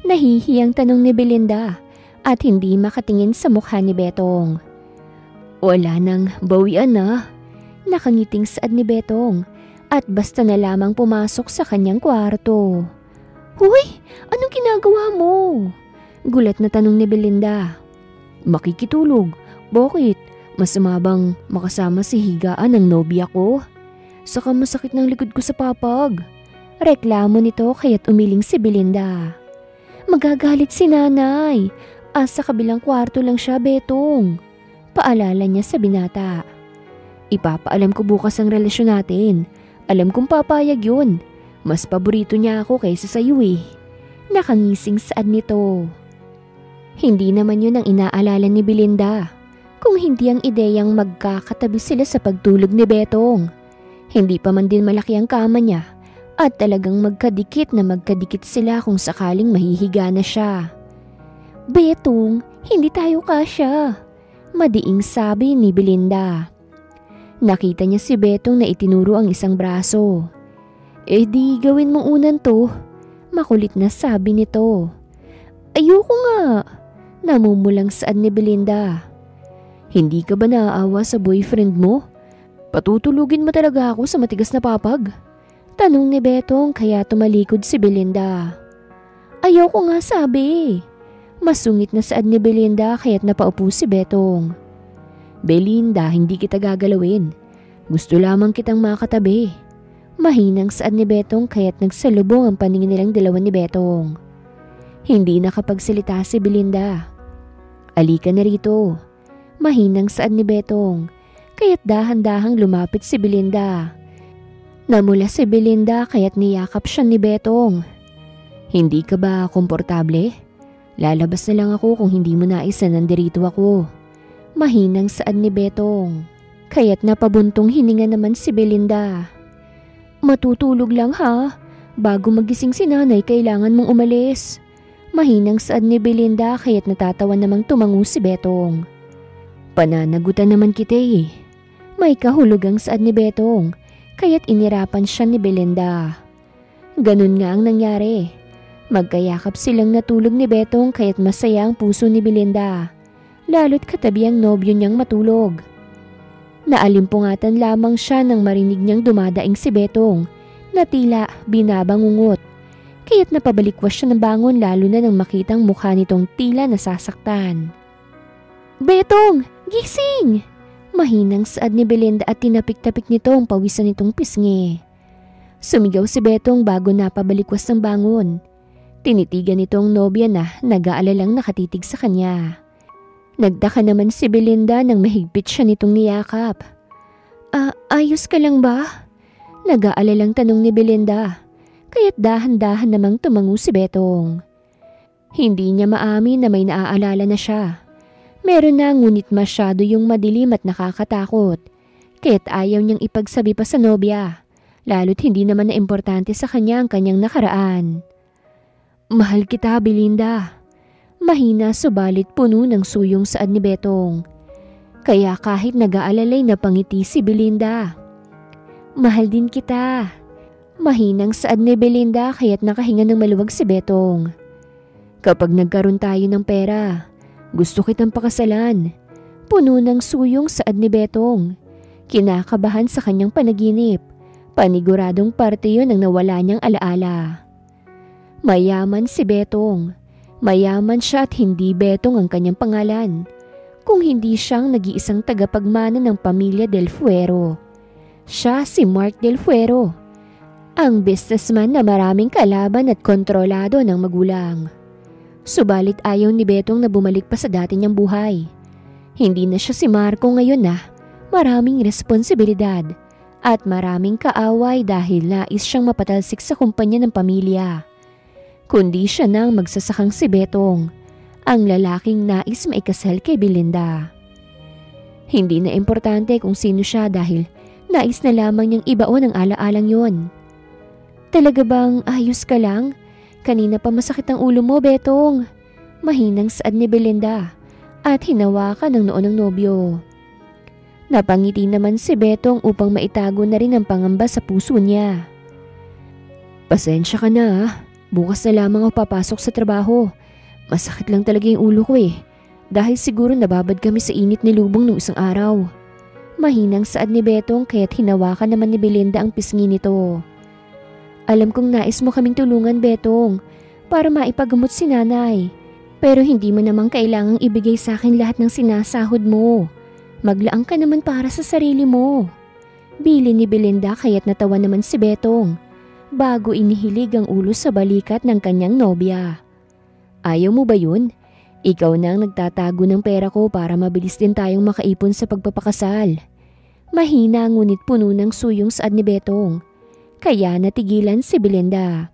Nahihiyang tanong ni Belinda at hindi makatingin sa mukha ni Betong. Wala nang bawian na. Nakangiting saad ni Betong at basta na lamang pumasok sa kanyang kwarto. Huy! Anong ginagawa mo? Gulat na tanong ni Belinda. Makikitulog. Bakit? Masama bang makasama si higaan ng nobya ko? Saka masakit ng likod ko sa papag. Reklamo nito kaya't umiling si Belinda. Magagalit si nanay. Sa kabilang kwarto lang siya, Betong. Paalala niya sa binata. Ipapaalam ko bukas ang relasyon natin. Alam kong papayag yun. Mas paborito niya ako kaysa sa'yo eh. Nakangising saad nito. Hindi naman yun ang inaalala ni Belinda. Kung hindi ang ideyang magkakatabi sila sa pagtulog ni Betong. Hindi pa man din malaki ang kama niya. At talagang magkadikit sila kung sakaling mahihiga na siya. Betong, hindi tayo kasya. Madiing sabi ni Belinda. Nakita niya si Betong na itinuro ang isang braso. Di gawin mo unan to. Makulit na sabi nito. Ayoko nga. Namumulang saad ni Belinda. Hindi ka ba naaawa sa boyfriend mo? Patutulugin mo talaga ako sa matigas na papag? Tanong ni Betong kaya tumalikod si Belinda. Ayoko nga sabi. Masungit na saad ni Belinda kaya't napaupo si Betong. Belinda, hindi kita gagalawin. Gusto lamang kitang makatabi. Mahinang saad ni Betong kaya't nagsalubong ang paningin nilang dalawa ni Betong. Hindi nakapagsalita si Belinda. Alika na rito. Mahinang saad ni Betong kaya't dahan-dahang lumapit si Belinda. Namula si Belinda kaya't niyakap siya ni Betong. Hindi ka ba komportable? Lalabas na lang ako kung hindi mo nais na nandirito ako. Mahinang saad ni Betong. Kaya't napabuntong hininga naman si Belinda. Matutulog lang ha. Bago magising si nanay kailangan mong umalis. Mahinang saad ni Belinda kaya't natatawa namang tumango si Betong. Pananagutan naman kita eh. May kahulugang saad ni Betong kaya't inirapan siya ni Belinda. Ganun nga ang nangyari. Magkayakap silang natulog ni Betong kaya't masaya ang puso ni Belinda. Lalo't katabi ang nobyo niyang matulog. Naalimpungatan lamang siya nang marinig niyang dumadaing si Betong na tila binabangungot. Kaya't napabalikwas siya ng bangon lalo na nang makitang mukha nitong tila nasasaktan. Betong! Gising! Mahinang saad ni Belinda at tinapik-tapik nito ang pawisan nitong pisngi. Sumigaw si Betong bago napabalikwas ng bangon. Tinitigan nitong nobya na nag-aalalang nakatitig sa kanya. Nagdaka naman si Belinda nang mahigpit siya nitong niyakap. Ayos ka lang ba? Nag-aalalang tanong ni Belinda. Kaya't dahan-dahan namang tumango si Betong. Hindi niya maamin na may naaalala na siya. Meron na ngunit masyado yung madilim at nakakatakot. Kaya't ayaw niyang ipagsabi pa sa nobya. Lalo't hindi naman na importante sa kanya ang kanyang nakaraan. Mahal kita, Belinda. Mahina subalit puno ng suyong saad ni Betong. Kaya kahit nag-aalalay na pangiti si Belinda. Mahal din kita. Mahinang saad ni Belinda kaya't nakahinga ng maluwag si Betong. Kapag nagkaroon tayo ng pera, gusto kitang pakasalan. Puno ng suyong saad ni Betong. Kinakabahan sa kanyang panaginip. Paniguradong parte yun ng nawala niyang alaala. Mayaman si Betong. Mayaman siya at hindi Betong ang kanyang pangalan. Kung hindi siyang nag-iisang tagapagmana ng pamilya Del Fuero. Siya si Mark Del Fuero. Ang businessman na maraming kalaban at kontrolado ng magulang. Subalit ayaw ni Betong na bumalik pa sa dati niyang buhay. Hindi na siya si Marco ngayon na maraming responsibilidad at maraming kaaway dahil nais siyang mapatalsik sa kumpanya ng pamilya. Kundi siya nang magsasakang si Betong, ang lalaking nais maikasal kay Belinda. Hindi na importante kung sino siya dahil nais na lamang niyang ibaon ang alaalang yon. Talaga bang ayos ka lang? Kanina pa masakit ang ulo mo, Betong. Mahinang saad ni Belinda at hinawakan ng noo ng nobyo. Napangiti naman si Betong upang maitago na rin ang pangamba sa puso niya. Pasensya ka na. Bukas na lamang ako papasok sa trabaho. Masakit lang talaga yung ulo ko dahil siguro nababad kami sa init ni lubong nung isang araw. Mahinang saad ni Betong kaya't hinawakan naman ni Belinda ang pisngi nito. Alam kong nais mo kaming tulungan, Betong, para maipagamot si nanay. Pero hindi mo namang kailangang ibigay sa akin lahat ng sinasahod mo. Maglaang ka naman para sa sarili mo. Bili ni Belinda kaya't natawa naman si Betong bago inihilig ang ulo sa balikat ng kanyang nobya. Ayaw mo ba yun? Ikaw na ang nagtatago ng pera ko para mabilis din tayong makaipon sa pagpapakasal. Mahina ngunit puno ng suyong saad ni Betong. Kaya natigilan si Belinda.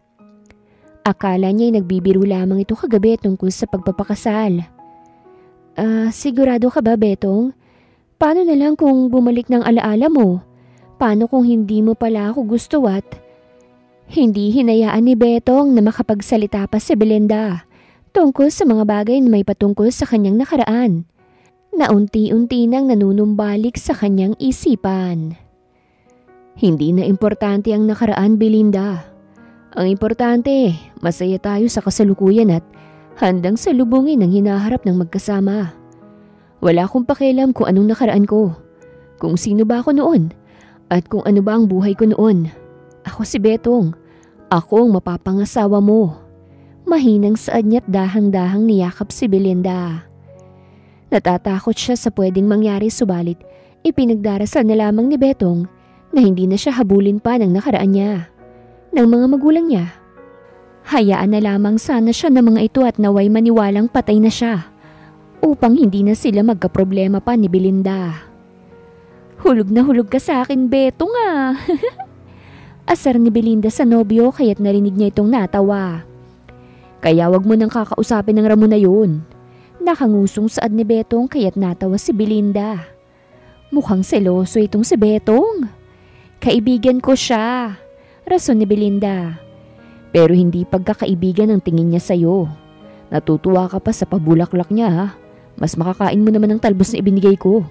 Akala niya'y nagbibiro lamang ito kagabi tungkol sa pagpapakasal. Sigurado ka ba, Betong? Paano na lang kung bumalik ng alaala mo? Paano kung hindi mo pala ako gusto at... Hindi hinayaan ni Betong na makapagsalita pa si Belinda tungkol sa mga bagay na may patungkol sa kanyang nakaraan na unti-unti nang nanunumbalik sa kanyang isipan. Hindi na importante ang nakaraan, Belinda. Ang importante, masaya tayo sa kasalukuyan at handang salubungin ang hinaharap ng magkasama. Wala akong pakialam kung anong nakaraan ko, kung sino ba ako noon, at kung ano ba ang buhay ko noon. Ako si Betong. Ako ang mapapangasawa mo. Mahinang saad niya't dahang-dahang niyakap si Belinda. Natatakot siya sa pwedeng mangyari subalit ipinagdarasal na lamang ni Betong na hindi na siya habulin pa ng nakaraan niya, ng mga magulang niya. Hayaan na lamang sana siya ng mga ito at naway maniwalang patay na siya upang hindi na sila magkaproblema pa ni Belinda. Hulog na hulog ka sa akin, Betong ah. Asar ni Belinda sa nobyo kaya't narinig niya itong natawa. Kaya wag mo nang kakausapin ng Ramon na yun. Nakangusong saad ni Betong kaya't natawa si Belinda. Mukhang seloso itong si Betong. Kaibigan ko siya, rason ni Belinda. Pero hindi pagkakaibigan ang tingin niya sa'yo. Natutuwa ka pa sa pabulaklak niya ha. Mas makakain mo naman ng talbos na ibinigay ko.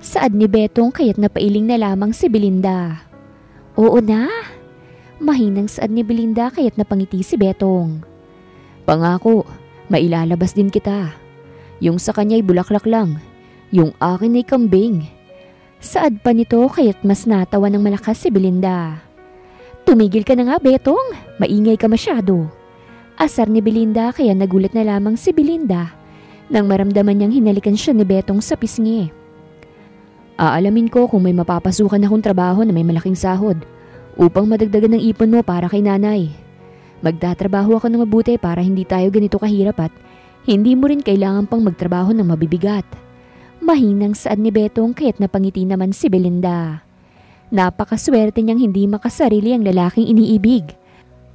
Saad ni Betong kaya't napailing na lamang si Belinda. Oo na. Mahinang saad ni Belinda kaya't napangiti si Betong. Pangako, mailalabas din kita. Yung sa kanya'y bulaklak lang. Yung akin ay kambing. Saad pa nito kaya't mas natawa ng malakas si Belinda. Tumigil ka na nga, Betong. Maingay ka masyado. Asar ni Belinda kaya nagulat na lamang si Belinda nang maramdaman niyang hinalikan siya ni Betong sa pisngi. Aalamin ko kung may mapapasukan akong trabaho na may malaking sahod upang madagdagan ng ipon mo para kay nanay. Magtatrabaho ako ng mabuti para hindi tayo ganito kahirap at hindi mo rin kailangan pang magtrabaho ng mabibigat. Mahinang saad ni Betong kaya't napangiti naman si Belinda. Napakaswerte niyang hindi makasarili ang lalaking iniibig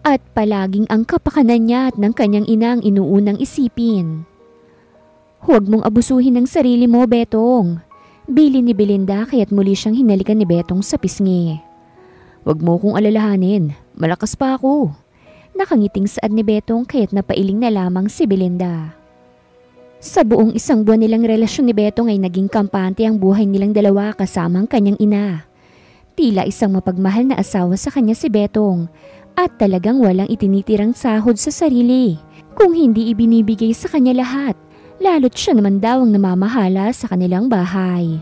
at palaging ang kapakanan niya at ng kanyang ina ang inuunang isipin. Huwag mong abusuhin ang sarili mo, Betong. Bili ni Belinda kaya't muli siyang hinalikan ni Betong sa pisngi. Huwag mo kong alalahanin, malakas pa ako. Nakangiting saad ni Betong kaya't napailing na lamang si Belinda. Sa buong isang buwan nilang relasyon ni Betong ay naging kampante ang buhay nilang dalawa kasama ang kanyang ina. Tila isang mapagmahal na asawa sa kanya si Betong at talagang walang itinitirang sahod sa sarili. Kung hindi ibinibigay sa kanya lahat, lalo't siya naman daw ang namamahala sa kanilang bahay.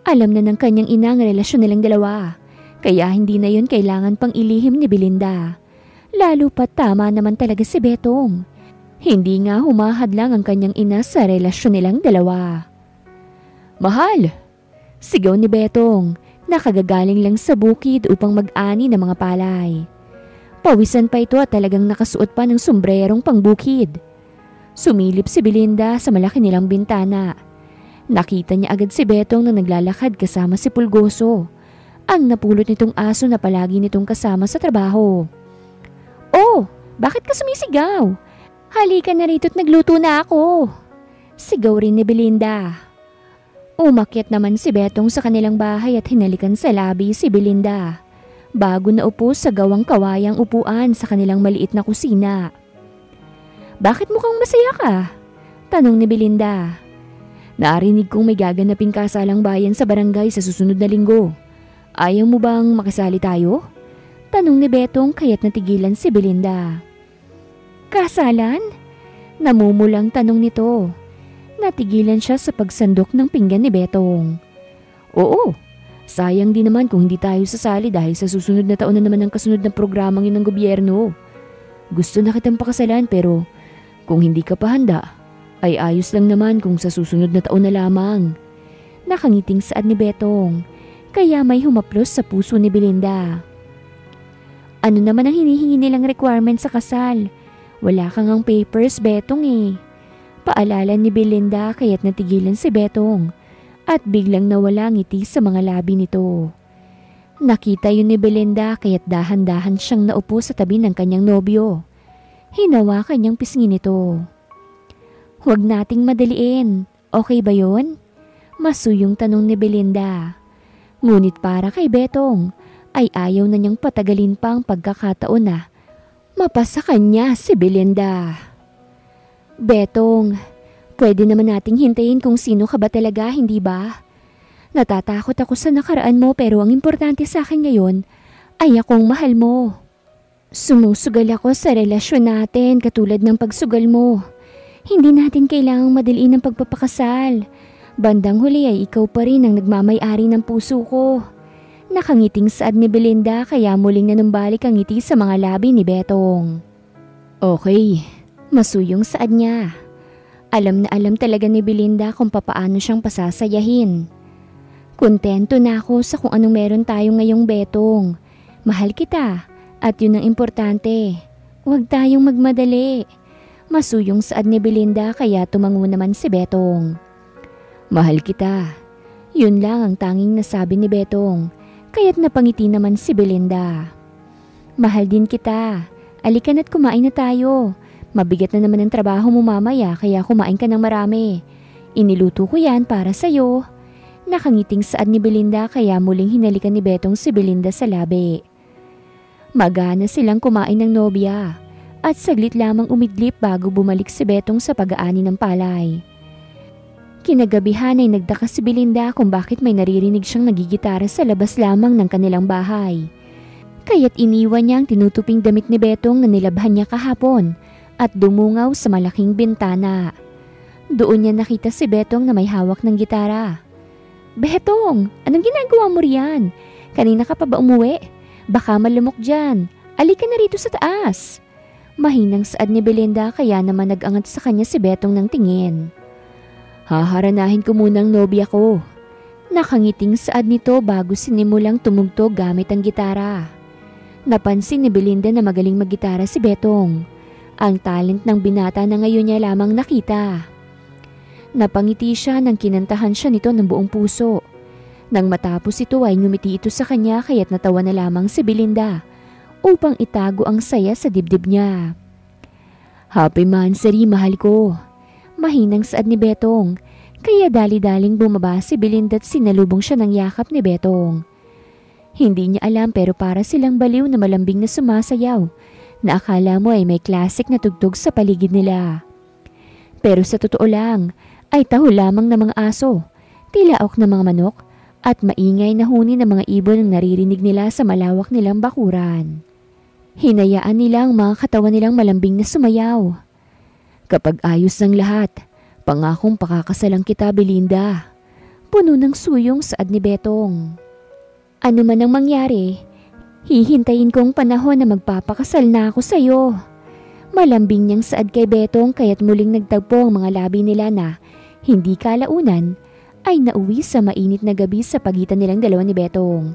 Alam na ng kanyang ina ang relasyon nilang dalawa, kaya hindi na yun kailangan pang ilihim ni Belinda. Lalo pat tama naman talaga si Betong. Hindi nga humahad lang ang kanyang ina sa relasyon nilang dalawa. "Mahal!" Sigaw ni Betong, nakagagaling lang sa bukid upang mag-ani ng mga palay. Pawisan pa ito at talagang nakasuot pa ng sombrerong pangbukid. Sumilip si Belinda sa malaki nilang bintana. Nakita niya agad si Betong na naglalakad kasama si Pulgoso, ang napulot nitong aso na palagi nitong kasama sa trabaho. "Oh, bakit ka sumisigaw? Halika na rito't nagluto na ako!" Sigaw rin ni Belinda. Umakyat naman si Betong sa kanilang bahay at hinalikan sa labi si Belinda bago naupo sa gawang kawayang upuan sa kanilang maliit na kusina. "Bakit mukhang masaya ka?" tanong ni Belinda. "Narinig kong may gaganaping kasalang bayan sa barangay sa susunod na linggo. Ayaw mo bang makasali tayo?" tanong ni Betong kaya't natigilan si Belinda. "Kasalan?" namumulang tanong nito. Natigilan siya sa pagsandok ng pinggan ni Betong. "Oo, sayang din naman kung hindi tayo sasali dahil sa susunod na taon na naman ang kasunod na programang yun ng gobyerno. Gusto na kitang pakasalan pero kung hindi ka pa handa, ay ayos lang naman kung sa susunod na taon na lamang." Nakangiting saad ni Betong, kaya may humaplos sa puso ni Belinda. "Ano naman ang hinihingi nilang requirement sa kasal? Wala kang ang papers, Betong eh." Paalala ni Belinda kaya't natigilan si Betong at biglang nawala ngiti sa mga labi nito. Nakita yun ni Belinda kaya't dahan-dahan siyang naupo sa tabi ng kanyang nobyo. Hinawakan niyang pisngi nito. "Huwag nating madaliin, okay ba yun?" Masuyong tanong ni Belinda. Ngunit para kay Betong ay ayaw na niyang patagalin pa ang pagkakataon na mapasa kanya si Belinda. "Betong, pwede naman nating hintayin kung sino ka ba talaga, hindi ba? Natatakot ako sa nakaraan mo pero ang importante sa akin ngayon ay akong mahal mo. Sumusugal ako sa relasyon natin katulad ng pagsugal mo. Hindi natin kailangang madaliin ang pagpapakasal. Bandang huli ay ikaw pa rin ang nagmamay-ari ng puso ko." Nakangiting saad ni Belinda kaya muling nanumbalik ang ngiti sa mga labi ni Betong. "Okay." Masuyong saad niya. Alam na alam talaga ni Belinda kung papaano siyang pasasayahin. "Kontento na ako sa kung anong meron tayo ngayong Betong. Mahal kita at yun ang importante. Huwag tayong magmadali." Masuyong saad ni Belinda kaya tumango naman si Betong. "Mahal kita." Yun lang ang tanging nasabi ni Betong kaya't napangiti naman si Belinda. "Mahal din kita. Alika na't kumain na tayo. Mabigat na naman ang trabaho mo mamaya kaya kumain ka ng marami. Iniluto ko yan para sa'yo." Nakangiting saad ni Belinda kaya muling hinalikan ni Betong si Belinda sa labi. Magana silang kumain ng nobya at saglit lamang umidlip bago bumalik si Betong sa pag-aani ng palay. Kinagabihan ay nagdaka si Belinda kung bakit may naririnig siyang nagigitara sa labas lamang ng kanilang bahay. Kaya't iniwan niya ang tinutuping damit ni Betong na nilabhan niya kahapon at dumungaw sa malaking bintana. Doon niya nakita si Betong na may hawak ng gitara. "Betong, anong ginagawa mo riyan? Kanina ka pa ba umuwi? Baka malumok dyan. Alika na rito sa taas." Mahinang saad ni Belinda kaya naman nag-angat sa kanya si Betong ng tingin. "Haharanahin ko muna ang nobya ko." Nakangiting saad nito bago sinimulang tumugtog gamit ang gitara. Napansin ni Belinda na magaling maggitara si Betong. Ang talent ng binata na ngayon niya lamang nakita. Napangiti siya nang kinantahan siya nito ng buong puso. Nang matapos ito ay ngumiti ito sa kanya kaya't natawa na lamang si Belinda upang itago ang saya sa dibdib niya. "Happy Mansari, mahal ko." Mahinang saad ni Betong kaya dali-daling bumaba si Belinda at sinalubong siya ng yakap ni Betong. Hindi niya alam pero para silang baliw na malambing na sumasayaw na akala mo ay may classic na tugtog sa paligid nila. Pero sa totoo lang ay taho lamang ng mga aso, tilaok ng mga manok at maingay na huni ng mga ibon ang naririnig nila sa malawak nilang bakuran. Hinayaan nila ang mga katawan nilang malambing na sumayaw. Kapag ayos ng lahat, pangakong pakakasalang kita, Belinda. Puno ng suyong saad ni Betong. Ano man ang mangyari, hihintayin ko ang panahon na magpapakasal na ako sa'yo. Malambing niyang saad kay Betong kaya't muling nagtagpo ang mga labi nila na hindi kalaunan ay nauwi sa mainit na gabi sa pagitan nilang dalawa ni Betong.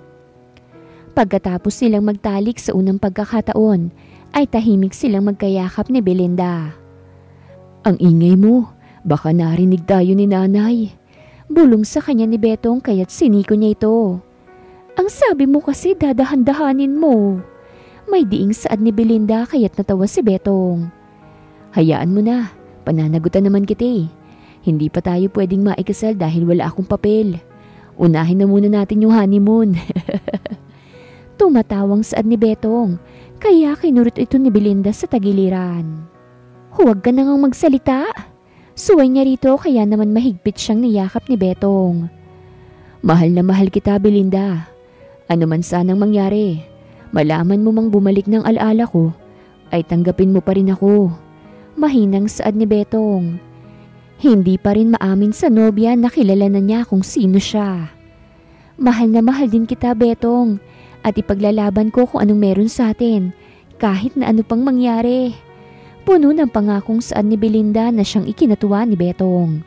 Pagkatapos nilang magtalik sa unang pagkakataon ay tahimik silang magkayakap ni Belinda. Ang ingay mo, baka narinig tayo ni nanay. Bulong sa kanya ni Betong kaya't siniko niya ito. Ang sabi mo kasi dadahan-dahanin mo. May diing saad ni Belinda kaya't natawa si Betong. Hayaan mo na, pananagutan naman kita eh. Hindi pa tayo pwedeng maikasal dahil wala akong papel. Unahin na muna natin yung honeymoon. Tumatawang saad ni Betong, kaya kinurot ito ni Belinda sa tagiliran. Huwag ka na ngang magsalita. Suway niya rito kaya naman mahigpit siyang niyakap ni Betong. Mahal na mahal kita, Belinda. Ano man sanang mangyari, malaman mo mang bumalik ng alaala ko, ay tanggapin mo pa rin ako. Mahinang saad ni Betong. Hindi pa rin maamin sa nobya na kilala na niya kung sino siya. Mahal na mahal din kita, Betong. At ipaglalaban ko kung anong meron sa atin, kahit na ano pang mangyari. Puno ng pangakong saad ni Belinda na siyang ikinatuwa ni Betong.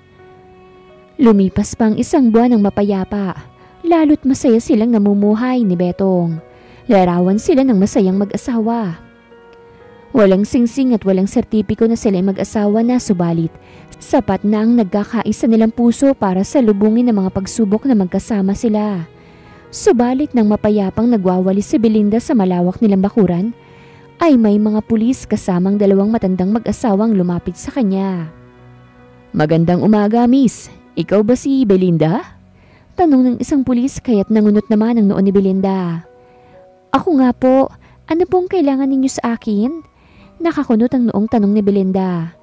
Lumipas pang isang buwan ng mapayapa, lalo't masaya silang namumuhay ni Betong. Larawan sila ng masayang mag-asawa. Walang singsing at walang sertipiko na sila mag-asawa na subalit sapat na ang nagkakaisa nilang puso para salubungin ang mga pagsubok na magkasama sila. Subalit nang mapayapang nagwawali si Belinda sa malawak nilang bakuran, ay may mga pulis kasamang dalawang matandang mag-asawang lumapit sa kanya. Magandang umaga, miss. Ikaw ba si Belinda? Tanong ng isang pulis kaya't nangunot naman ang noon ni Belinda. Ako nga po. Ano pong kailangan ninyo sa akin? Nakakunot ang noong tanong ni Belinda.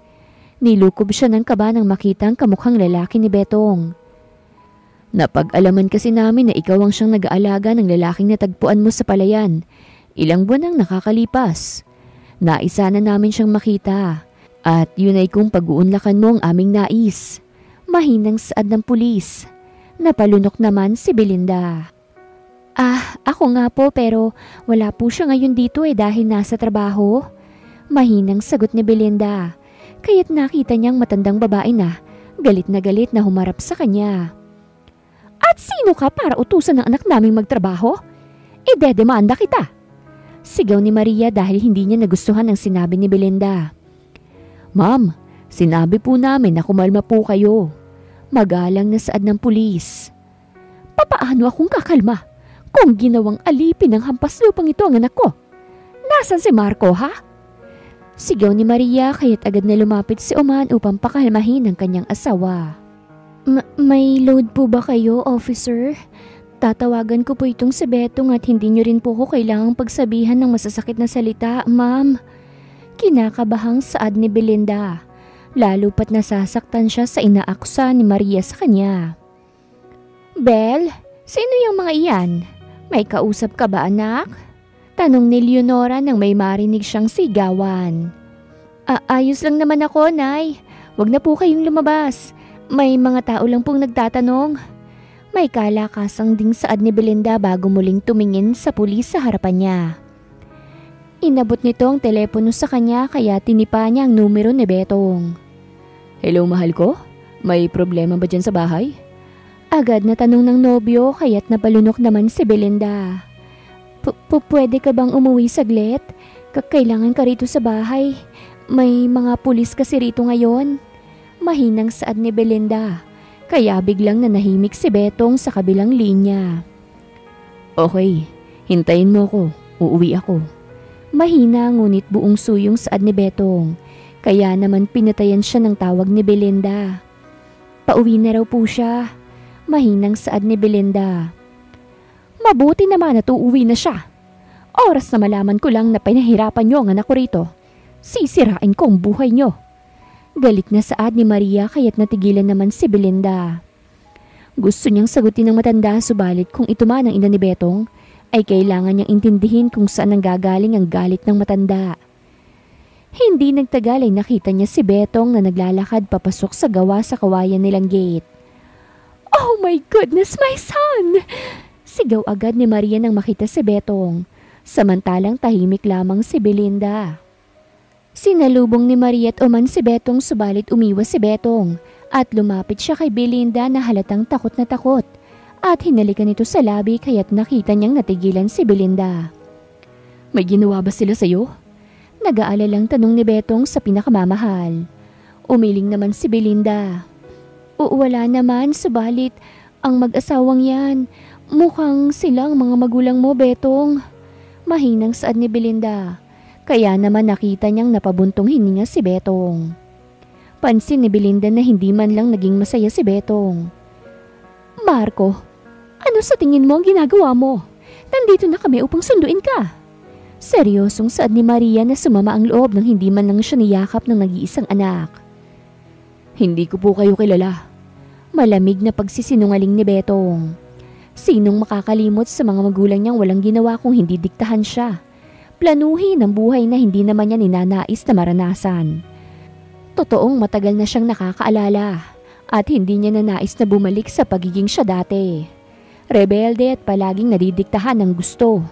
Nilukob siya ng kaba nang makita ang kamukhang lalaki ni Betong. Napag-alaman kasi namin na ikaw ang siyang nag-aalaga ng lalaking natagpuan mo sa palayan. Ilang buwan ang nakakalipas. Naisa na namin siyang makita. At yun ay kung pag-uunlakan mo ang aming nais. Mahinang saad ng pulis. Napalunok naman si Belinda. Ako nga po pero wala po siya ngayon dito dahil nasa trabaho. Mahinang sagot ni Belinda. Kaya't nakita niyang matandang babae na galit na humarap sa kanya. At sino ka para utusan ng anak naming magtrabaho? Idedemanda kita. Sigaw ni Maria dahil hindi niya nagustuhan ang sinabi ni Belinda. Ma'am, sinabi po namin na kumalma po kayo. Magalang na saad ng pulis. Papaano akong kakalma kung ginawang alipin ng hampas lupang ito ang anak ko? Nasaan si Marco, ha? Sigaw ni Maria kaya't agad na lumapit si Oman upang pakalmahin ang kanyang asawa. May load po ba kayo, officer? Tatawagan ko po itong si Betong at hindi niyo rin po ko kailangang pagsabihan ng masasakit na salita, ma'am. Kinakabahang saad ni Belinda. Lalo pat nasasaktan siya sa inaaksa ni Maria sa kanya. Bel, sino yung mga iyan? May kausap ka ba, anak? Tanong ni Leonora nang may marinig siyang sigawan. Ayos lang naman ako, Nay. Huwag na po kayong lumabas. May mga tao lang pong nagtatanong. May kalakasang ding saad ni Belinda bago muling tumingin sa pulis sa harapan niya. Inabot nito ang telepono sa kanya kaya tinipa niya ang numero ni Betong. Hello, mahal ko? May problema ba dyan sa bahay? Agad na tanong ng nobyo kaya't napalunok naman si Belinda. Pwede ka bang umuwi saglit? Kailangan ka rito sa bahay. May mga pulis kasi rito ngayon. Mahinang saad ni Belinda, kaya biglang nanahimik si Betong sa kabilang linya. Okay, hintayin mo ko, uuwi ako. Mahina ngunit buong suyong saad ni Betong, kaya naman pinatayan siya ng tawag ni Belinda. Pauwi na raw po siya. Mahinang saad ni Belinda. Mabuti naman at uuwi na siya. Oras na malaman ko lang na pinahirapan niyo ang anak ko rito. Sisirain ko ang buhay niyo. Galit na saad ni Maria kaya't natigilan naman si Belinda. Gusto niyang sagutin ng matanda subalit kung ito man ang ina ni Betong, ay kailangan niyang intindihin kung saan nanggagaling ang galit ng matanda. Hindi nagtagal ay nakita niya si Betong na naglalakad papasok sa gawa sa kawayan nilang gate. "Oh my goodness, my son!" Sigaw agad ni Maria nang makita si Betong, samantalang tahimik lamang si Belinda. Sinalubong ni Maria at uman si Betong subalit umiwas si Betong at lumapit siya kay Belinda na halatang takot na takot at hinalikan ito sa labi kaya't nakita niyang natigilan si Belinda. "May ginawa ba sila sa'yo?" Nag-aalalang tanong ni Betong sa pinakamamahal. Umiling naman si Belinda. "Wala naman, subalit ang mag-asawang yan, mukhang silang mga magulang mo, Betong." Mahinang saad ni Belinda. Kaya naman nakita niyang napabuntong hininga si Betong. Pansin ni Belinda na hindi man lang naging masaya si Betong. "Marco, ano sa tingin mo ang ginagawa mo? Nandito na kami upang sunduin ka." Seryosong saad ni Maria na sumama ang loob nang hindi man lang siya niyakap ng nag-iisang anak. "Hindi ko po kayo kilala." Malamig na pagsisinungaling ni Betong. Sinong makakalimot sa mga magulang niyang walang ginawa kung hindi diktahan siya? Planuhin ang buhay na hindi naman niya ninanais na maranasan. Totoong matagal na siyang nakakaalala at hindi niya nanais na bumalik sa pagiging siya dati. Rebelde at palaging nadidiktahan ng gusto.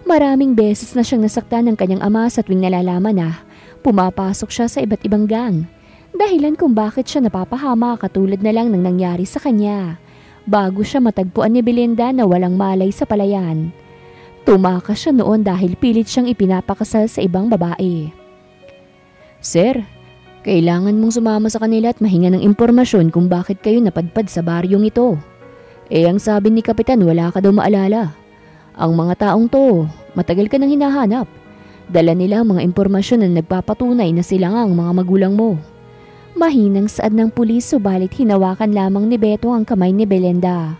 Maraming beses na siyang nasaktan ng kanyang ama sa tuwing nalalaman na pumapasok siya sa iba't ibang gang. Dahilan kung bakit siya napapahama katulad na lang ng nangyari sa kanya bago siya matagpuan ni Belinda na walang malay sa palayan. Tumakas siya noon dahil pilit siyang ipinapakasal sa ibang babae. "Sir, kailangan mong sumama sa kanila at mahinga ng impormasyon kung bakit kayo napadpad sa baryong ito. Ang sabi ni Kapitan wala ka daw maalala. Ang mga taong to, matagal ka nang hinahanap. Dala nila ang mga impormasyon na nagpapatunay na sila nga ang mga magulang mo." Mahinang saad ng pulis subalit hinawakan lamang ni Beto ang kamay ni Belinda.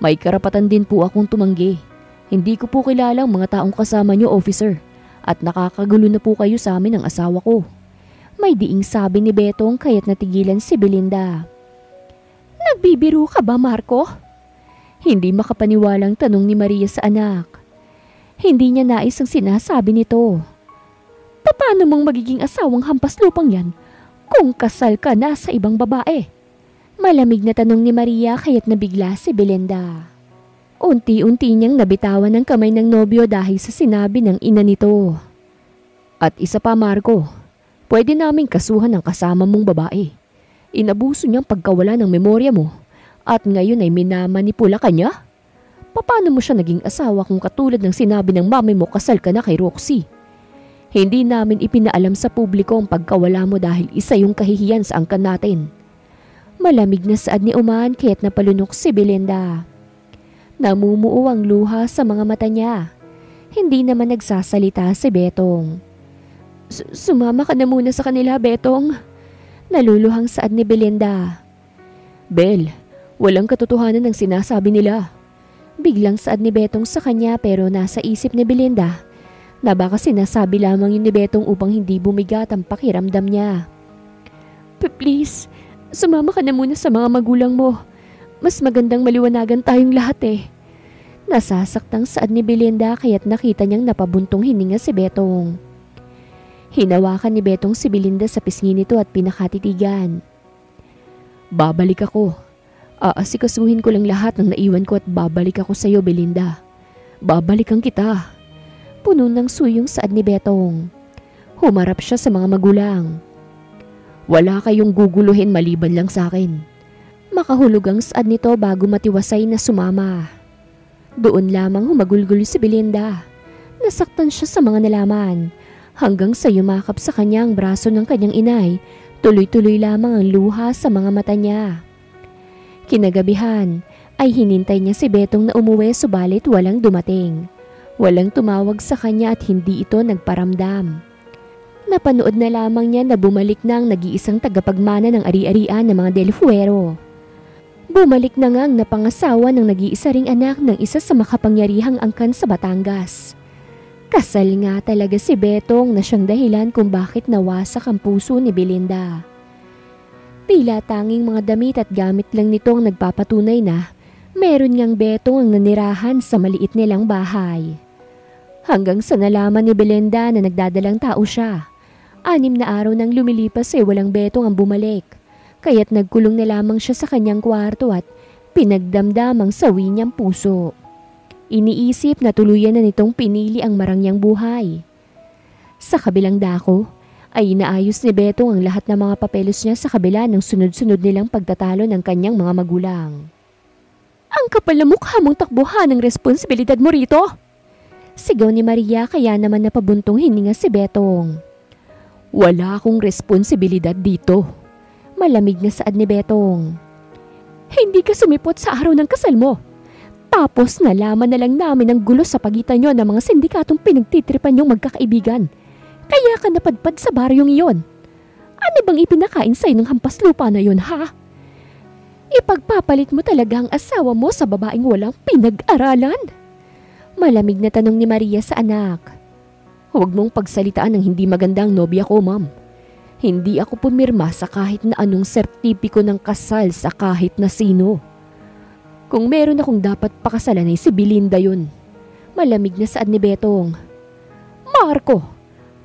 "May karapatan din po akong tumanggi. Hindi ko po kilala ang mga taong kasama niyo, officer. At nakakagulo na po kayo sa amin ng asawa ko." May diing sabi ni Betong kaya't natigilan si Belinda. "Nagbibiro ka ba, Marco?" Hindi makapaniwalang tanong ni Maria sa anak. Hindi niya nais ang sinasabi nito. "Paano mong magiging asawang hampas lupang yan kung kasal ka na sa ibang babae?" Malamig na tanong ni Maria kaya't nabigla si Belinda. Unti-unti niyang nabitawan ng kamay ng nobyo dahil sa sinabi ng ina nito. "At isa pa, Marco, pwede naming kasuhan ang kasama mong babae. Inabuso niyang pagkawala ng memorya mo at ngayon ay minamanipula ka niya? Paano mo siya naging asawa kung katulad ng sinabi ng mami mo kasal ka na kay Roxy? Hindi namin ipinaalam sa publiko ang pagkawala mo dahil isa yung kahihiyan sa angkan natin." Malamig na saad ni Uman kaya't napalunok si Belinda. Namumuo ang luha sa mga mata niya. Hindi naman nagsasalita si Betong. Sumama ka na muna sa kanila, Betong." Naluluhang saad ni Belinda. "Bel, walang katotohanan ng sinasabi nila." Biglang saad ni Betong sa kanya pero nasa isip ni Belinda na baka sinasabi lamang yun ni Betong upang hindi bumigat ang pakiramdam niya. Please, sumama ka na muna sa mga magulang mo. Mas magandang maliwanagan tayong lahat eh." Nasasaktang saad ni Belinda kaya't nakita niyang napabuntong hininga si Betong. Hinawakan ni Betong si Belinda sa pisngi nito at pinakatitigan. "Babalik ako. Aasikasuhin ko lang lahat ng naiwan ko at babalik ako sa iyo, Belinda. Babalikan kita." Puno ng suyong saad ni Betong. Humarap siya sa mga magulang. "Wala kayong guguluhin maliban lang sa akin." Makahulog ang saad nito bago matiwasay na sumama. Doon lamang humagulgol si Belinda. Nasaktan siya sa mga nalaman. Hanggang sa yumakap sa kanya ang braso ng kanyang inay, tuloy-tuloy lamang ang luha sa mga mata niya. Kinagabihan ay hinintay niya si Betong na umuwi subalit walang dumating. Walang tumawag sa kanya at hindi ito nagparamdam. Napanood na lamang niya na bumalik na ang nag-iisang tagapagmana ng ari-arian ng mga Del Fuero. Bumalik na nga ang napangasawa ng nag-iisa ring anak ng isa sa makapangyarihang angkan sa Batangas. Kasal nga talaga si Betong na siyang dahilan kung bakit nawasak ang puso ni Belinda. Tila tanging mga damit at gamit lang nito ang nagpapatunay na meron ngang Betong ang nanirahan sa maliit nilang bahay. Hanggang sa nalaman ni Belinda na nagdadalang tao siya. 6 na araw nang lumilipas walang Betong ang bumalik. Kaya't nagkulong na lamang siya sa kanyang kwarto at pinagdamdamang sawi niyang puso. Iniisip na tuluyan na nitong pinili ang marangyang buhay. Sa kabilang dako ay inaayos ni Betong ang lahat ng mga papeles niya sa kabila ng sunod-sunod nilang pagtatalo ng kanyang mga magulang. Ang kapal na mukha mong takbuhan ng responsibilidad mo rito! Sigaw ni Maria kaya naman napabuntong hininga si Betong. Wala akong responsibilidad dito. Malamig na saad ni Betong. Hindi ka sumipot sa araw ng kasal mo. Tapos nalaman na lang namin ang gulo sa pagitan nyo ng mga sindikatong pinagtitripan yung magkakaibigan. Kaya ka napadpad sa baryong iyon. Ano bang ipinakain sa'yo ng hampas lupa na yun, ha? Ipagpapalit mo talaga ang asawa mo sa babaeng walang pinag-aralan? Malamig na tanong ni Maria sa anak. Huwag mong pagsalitaan ng hindi magandang nobya ko, ma'am. Hindi ako pumirma sa kahit na anong sertipiko ng kasal sa kahit na sino. Kung meron akong dapat pakasalan ay si Belinda yun. Malamig na saad ni Betong. Marco,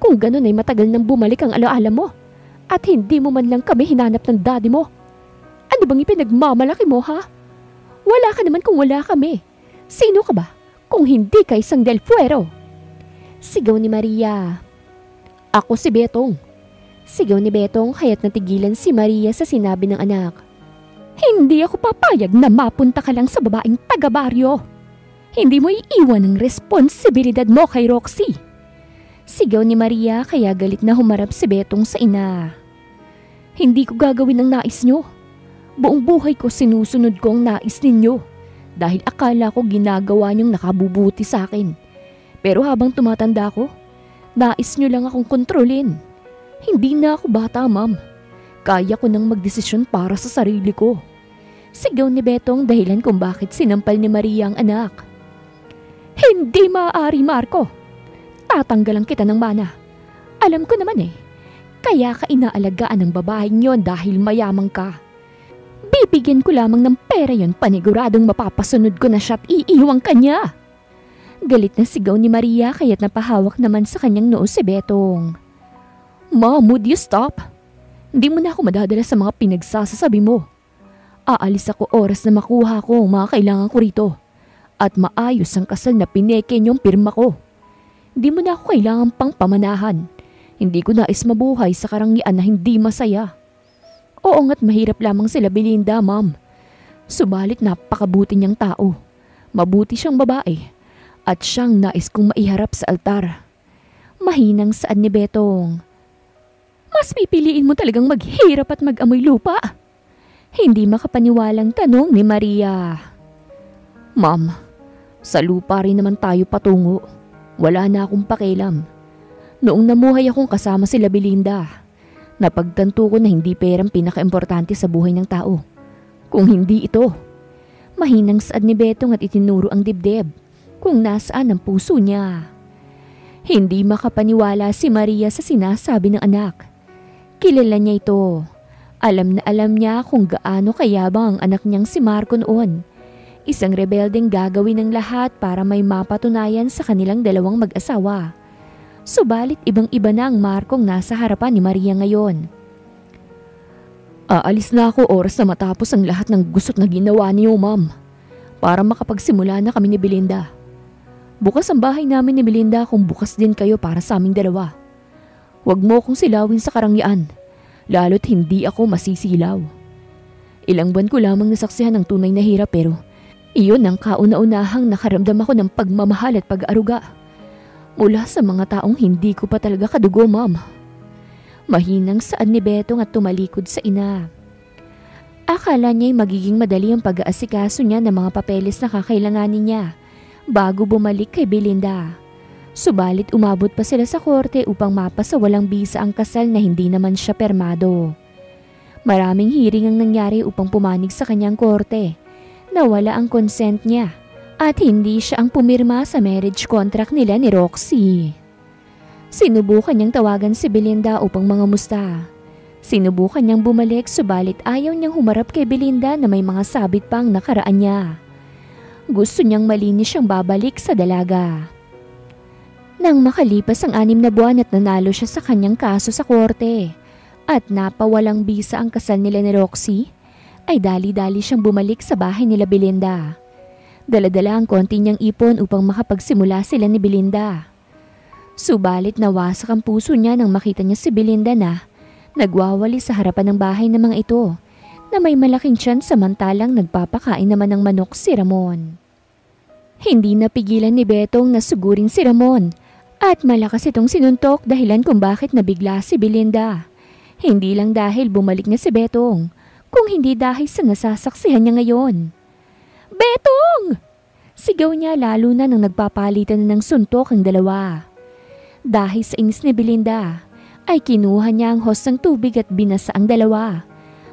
kung ganun ay matagal nang bumalik ang alaala mo at hindi mo man lang kami hinanap ng daddy mo. Ano bang ipinagmamalaki mo, ha? Wala ka naman kung wala kami. Sino ka ba kung hindi ka isang Del Fuero? Sigaw ni Maria. Ako si Betong. Sigaw ni Betong kaya't natigilan si Maria sa sinabi ng anak. Hindi ako papayag na mapunta ka lang sa babaeng taga-baryo. Hindi mo iiwan ang responsibilidad mo kay Roxy. Sigaw ni Maria kaya galit na humarap si Betong sa ina. Hindi ko gagawin ang nais nyo. Buong buhay ko sinusunod ko ang nais ninyo dahil akala ko ginagawa niyong nakabubuti sa akin. Pero habang tumatanda ko, nais nyo lang akong kontrolin. Hindi na ako bata, ma'am. Kaya ko nang magdesisyon para sa sarili ko. Sigaw ni Betong dahilan kung bakit sinampal ni Maria ang anak. Hindi maaari, Marco. Tatanggalan kita ng mana. Alam ko naman kaya ka inaalagaan ng babaeng yon dahil mayaman ka. Bibigyan ko lamang ng pera yon paniguradong mapapasunod ko na siya at iiwang kanya. Galit na sigaw ni Maria kaya't napahawak naman sa kanyang noo si Betong. Mom, would you stop? Hindi mo na ako madadala sa mga pinagsasasabi mo. Aalis ako oras na makuha ko ang mga kailangan ko rito. At maayos ang kasal na pineke niyong pirma ko. Hindi mo na ako kailangan pang pamanahan. Hindi ko nais mabuhay sa karangyaan na hindi masaya. Oo nga't mahirap lamang sila Belinda, ma'am. Subalit napakabuti niyang tao. Mabuti siyang babae. At siyang nais kong maiharap sa altar. Mahinang saad ni Betong. Mas pipiliin mo talagang maghirap at mag-amoy lupa. Hindi makapaniwalang tanong ni Maria. Ma'am, sa lupa rin naman tayo patungo. Wala na akong pakialam. Noong namuhay akong kasama sila Belinda, napagtanto ko na hindi perang pinaka-importante sa buhay ng tao. Kung hindi ito. Mahinang saad ni Betong at itinuro ang dibdib kung nasaan ang puso niya. Hindi makapaniwala si Maria sa sinasabi ng anak. Kilala niya ito. Alam na alam niya kung gaano kayabang ang anak niyang si Marco noon. Isang rebeldeng gagawin ng lahat para may mapatunayan sa kanilang dalawang mag-asawa. Subalit ibang-iba na ang Marcong nasa harapan ni Maria ngayon. Aalis na ako oras na matapos ang lahat ng gusot na ginawa niyo, ma'am. Para makapagsimula na kami ni Belinda. Bukas ang bahay namin ni Belinda kung bukas din kayo para sa aming dalawa. Huwag mo akong silawin sa karangyaan. Lalo't hindi ako masisilaw. Ilang buwan ko lamang nasaksihan ng tunay na hirap pero iyon ang kauna-unahang nakaramdam ako ng pagmamahal at pag-aruga. Mula sa mga taong hindi ko pa talaga kadugo, ma'am. Mahinang saad ni Betong at tumalikod sa ina. Akala niya'y magiging madali ang pag-aasikaso niya ng mga papeles na kakailanganin niya bago bumalik kay Belinda. Subalit umabot pa sila sa korte upang mapasa walang bisa ang kasal na hindi naman siya permado. Maraming hearing ang nangyari upang pumanig sa kanyang korte. Nawala ang consent niya at hindi siya ang pumirma sa marriage contract nila ni Roxy. Sinubukan niyang tawagan si Belinda upang mangamusta. Sinubukan niyang bumalik subalit ayaw niyang humarap kay Belinda na may mga sabit pang nakaraan niya. Gusto niyang malinis siyang babalik sa dalaga. Nang makalipas ang 6 na buwan at nanalo siya sa kanyang kaso sa korte at napawalang bisa ang kasal nila ni Roxy, ay dali-dali siyang bumalik sa bahay nila Belinda. Dala-dala ang konti niyang ipon upang makapagsimula sila ni Belinda. Subalit nawasak ang puso niya nang makita niya si Belinda na nagwawali sa harapan ng bahay ng mga ito na may malaking tiyan samantalang nagpapakain naman ng manok si Ramon. Hindi napigilan ni Betong na sugurin si Ramon at malakas itong sinuntok dahilan kung bakit nabigla si Belinda. Hindi lang dahil bumalik na si Betong, kung hindi dahil sa nasasaksihan niya ngayon. "Betong!" Sigaw niya lalo na nang nagpapalitan na ng suntok ang dalawa. Dahil sa inis ni Belinda, ay kinuha niya ang hose ng tubig at binasa ang dalawa.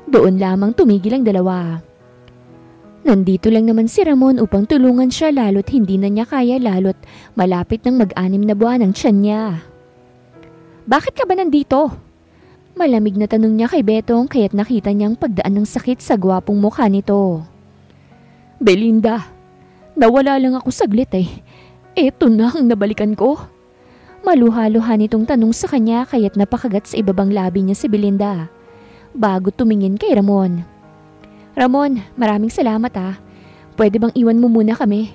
Doon lamang tumigil ang dalawa. Nandito lang naman si Ramon upang tulungan siya lalo't hindi na niya kaya lalo't malapit ng mag-6 na buwan ang tiyan niya. "Bakit ka ba nandito?" Malamig na tanong niya kay Betong kaya't nakita niyang pagdaan ng sakit sa gwapong mukha nito. "Belinda, nawala lang ako saglit eh. Eto na ang nabalikan ko." Maluha-luha nitong tanong sa kanya kaya't napakagat sa ibabang labi niya si Belinda bago tumingin kay Ramon. "Ramon, maraming salamat ah. Pwede bang iwan mo muna kami?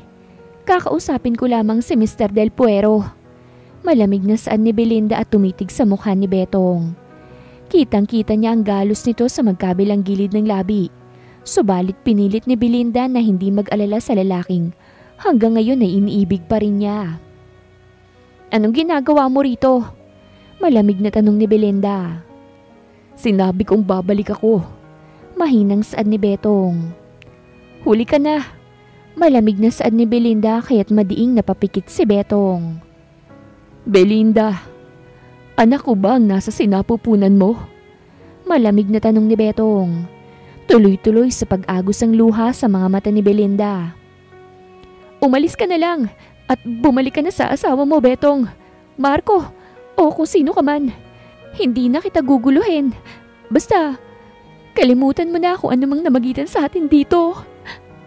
Kakausapin ko lamang si Mr. Del Puero." Malamig na saan ni Belinda at tumitig sa mukha ni Betong. Kitang-kita niya ang galos nito sa magkabilang gilid ng labi. Subalit pinilit ni Belinda na hindi mag-alala sa lalaking hanggang ngayon ay iniibig pa rin niya. "Anong ginagawa mo rito?" Malamig na tanong ni Belinda. "Sinabi kong babalik ako." Mahinang saad ni Betong. "Huli ka na." Malamig na saad ni Belinda kaya't madiing napapikit si Betong. "Belinda, anak ko ba ang nasa sinapupunan mo?" Malamig na tanong ni Betong. Tuloy-tuloy sa pag-agos ang luha sa mga mata ni Belinda. "Umalis ka na lang at bumalik ka na sa asawa mo, Betong. Marco, o kung sino ka man. Hindi na kita guguluhin. Basta, kalimutan mo na kung anumang namagitan sa atin dito.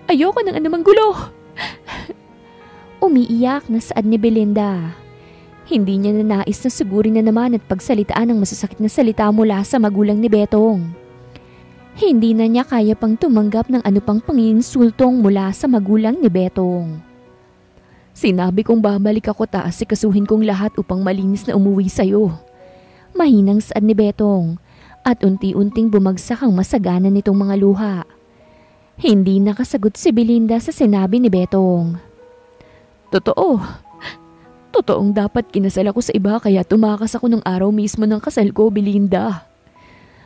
Ayoko ng anumang gulo." Umiiyak na saad ni Belinda. Hindi niya nanais na sugurin na naman at pagsalitaan ng masasakit na salita mula sa magulang ni Betong. Hindi na niya kaya pang tumanggap ng ano pang panginsultong mula sa magulang ni Betong. "Sinabi kong babalik ako taas sikasuhin kong lahat upang malinis na umuwi sa'yo." Mahinang saad ni Betong at unti-unting bumagsak ang masagana nitong mga luha. Hindi nakasagot si Belinda sa sinabi ni Betong. Totoong dapat kinasal ako sa iba kaya tumakas ako ng araw mismo ng kasal ko, Belinda.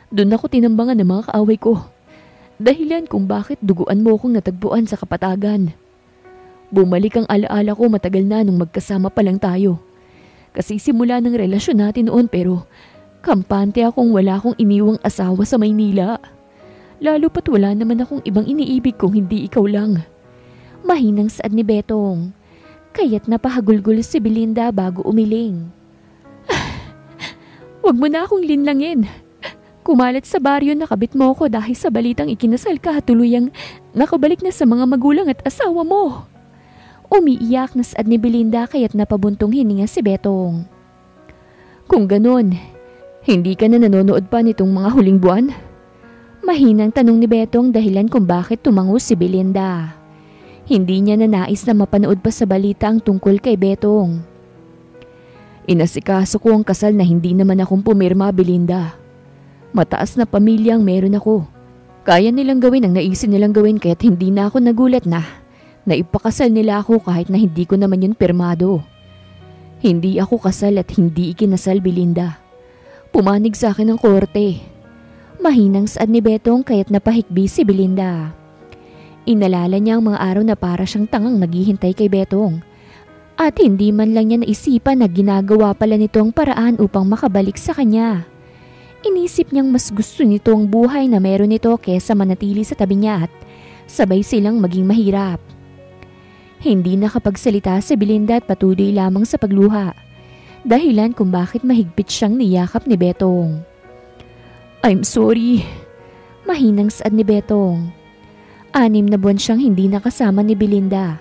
Doon ako tinambangan ng mga kaaway ko. Dahilan kung bakit duguan mo akong natagpuan sa kapatagan. Bumalik ang alaala ko matagal na nung magkasama pa lang tayo. Kasi simula ng relasyon natin noon pero kampante akong wala akong iniwang asawa sa Maynila. Lalo pat wala naman akong ibang iniibig kung hindi ikaw lang. Mahinang saad ni Betong. Kaya't napahagulgul si Belinda bago umiling. "Huwag mo na akong linlangin. Kumalat sa baryo na kabit mo ako dahil sa balitang ikinasal ka at tuluyang nakabalik na sa mga magulang at asawa mo." Umiiyak na saad ni Belinda kaya't napabuntong hininga si Betong. "Kung ganun, hindi ka na nanonood pa nitong mga huling buwan?" Mahinang tanong ni Betong dahilan kung bakit tumango si Belinda. Hindi niya nanais na mapanood pa sa balita ang tungkol kay Betong. "Inasikaso ko ang kasal na hindi naman akong pumirma, Belinda. Mataas na pamilya ang meron ako. Kaya nilang gawin ang naisin nilang gawin kaya't hindi na ako nagulat na ipakasal nila ako kahit na hindi ko naman yun pirmado. Hindi ako kasal at hindi ikinasal, Belinda. Pumanig sa akin ng korte." Mahinang saad ni Betong kaya't napahikbi si Belinda. Inalala niya ang mga araw na para siyang tangang naghihintay kay Betong. At hindi man lang niya naisipan na ginagawa pala nito ang paraan upang makabalik sa kanya. Inisip niyang mas gusto nito ang buhay na meron nito kesa manatili sa tabi niya at sabay silang maging mahirap. Hindi nakapagsalita si Belinda at patuloy lamang sa pagluha. Dahilan kung bakit mahigpit siyang niyakap ni Betong. I'm sorry. Mahinang saad ni Betong. 6 na buwan siyang hindi nakasama ni Belinda,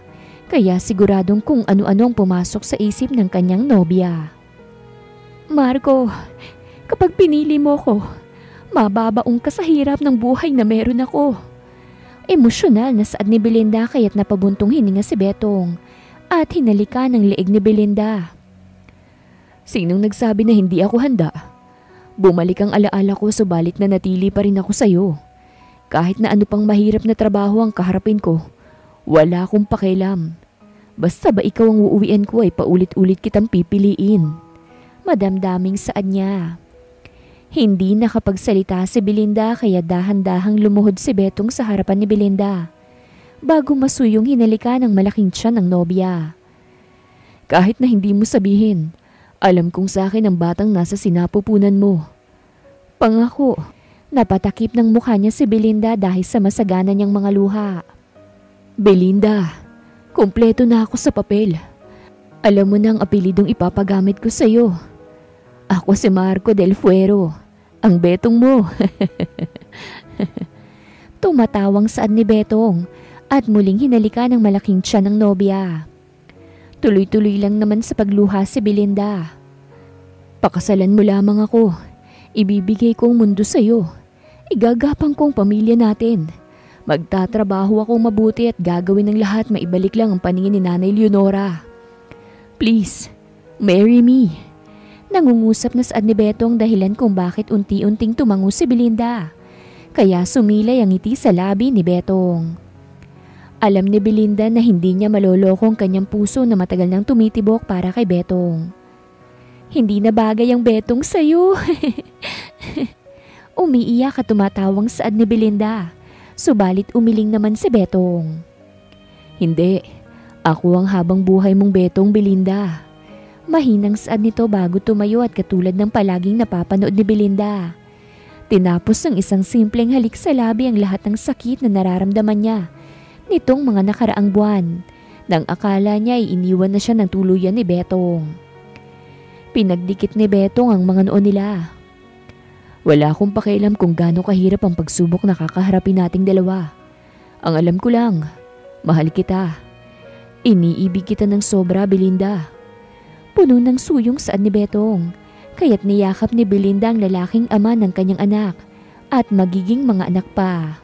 kaya siguradong kung ano-ano ang pumasok sa isip ng kanyang nobya. Marco, kapag pinili mo ko, mababaong ka sa hirap ng buhay na meron ako. Emosyonal na saad ni Belinda kaya't napabuntong hininga si Betong at hinalika ng leeg ni Belinda. Sinong nagsabi na hindi ako handa? Bumalik ang alaala ko subalit na natili pa rin ako sa'yo. Kahit na ano pang mahirap na trabaho ang kaharapin ko, wala akong pakialam. Basta ba ikaw ang uuwian ko ay paulit-ulit kitang pipiliin. Madamdaming saad niya. Hindi nakapagsalita si Belinda kaya dahan-dahang lumuhod si Betong sa harapan ni Belinda bago masuyong hinalika ng malaking tiyan ng nobya. Kahit na hindi mo sabihin, alam kong sa akin ang batang nasa sinapupunan mo. Pangako. Napatakip ng mukha niya si Belinda dahil sa masagana niyang mga luha. Belinda, kumpleto na ako sa papel. Alam mo na ang apelidong ipapagamit ko sa iyo. Ako si Marco del Fuero, ang Betong mo. Tumatawang saad ni Betong at muling hinalika ng malaking tiyan ng nobya. Tuloy-tuloy lang naman sa pagluha si Belinda. Pakasalan mo lamang ako. Ibibigay kong mundo sa iyo. Igagapang kong pamilya natin. Magtatrabaho akong mabuti at gagawin ng lahat maibalik lang ang paningin ni Nanay Leonora. Please, marry me. Nangungusap na saad ni Betong dahilan kung bakit unti-unting tumango si Belinda. Kaya sumilay ang ngiti sa labi ni Betong. Alam ni Belinda na hindi niya maloloko ang kanyang puso na matagal nang tumitibok para kay Betong. Hindi na bagay ang Betong sa'yo. Umiiyak at tumatawang saad ni Belinda. Subalit umiling naman si Betong. Hindi, ako ang habang buhay mong Betong, Belinda. Mahinang saad nito bago tumayo at katulad ng palaging napapanood ni Belinda. Tinapos ng isang simpleng halik sa labi ang lahat ng sakit na nararamdaman niya nitong mga nakaraang buwan nang akala niya ay iniwan na siya ng tuluyan ni Betong. Pinagdikit ni Betong ang mga noo nila. Wala akong pakialam kung gaano kahirap ang pagsubok na kakaharapin nating dalawa. Ang alam ko lang, mahal kita. Iniibig kita ng sobra, Belinda. Puno ng suyong saad ni Betong, kaya't niyakap ni Belinda ang lalaking ama ng kanyang anak at magiging mga anak pa.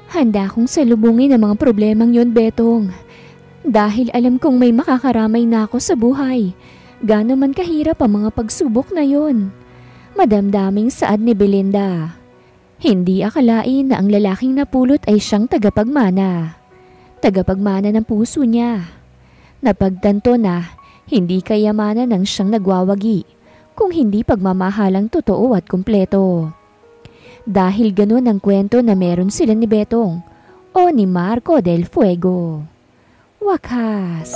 Handa akong salubungin ang mga problemang yon, Betong. Dahil alam kong may makakaramay na ako sa buhay. Gaano man kahirap ang mga pagsubok na yon. Madamdaming saad ni Belinda. Hindi akalain na ang lalaking napulot ay siyang tagapagmana. Tagapagmana ng puso niya. Napagtanto na hindi kayamanan ang siyang nagwawagi, kung hindi pagmamahalang totoo at kumpleto. Dahil ganun ang kwento na meron sila ni Betong o ni Marco del Fuego. Wakas.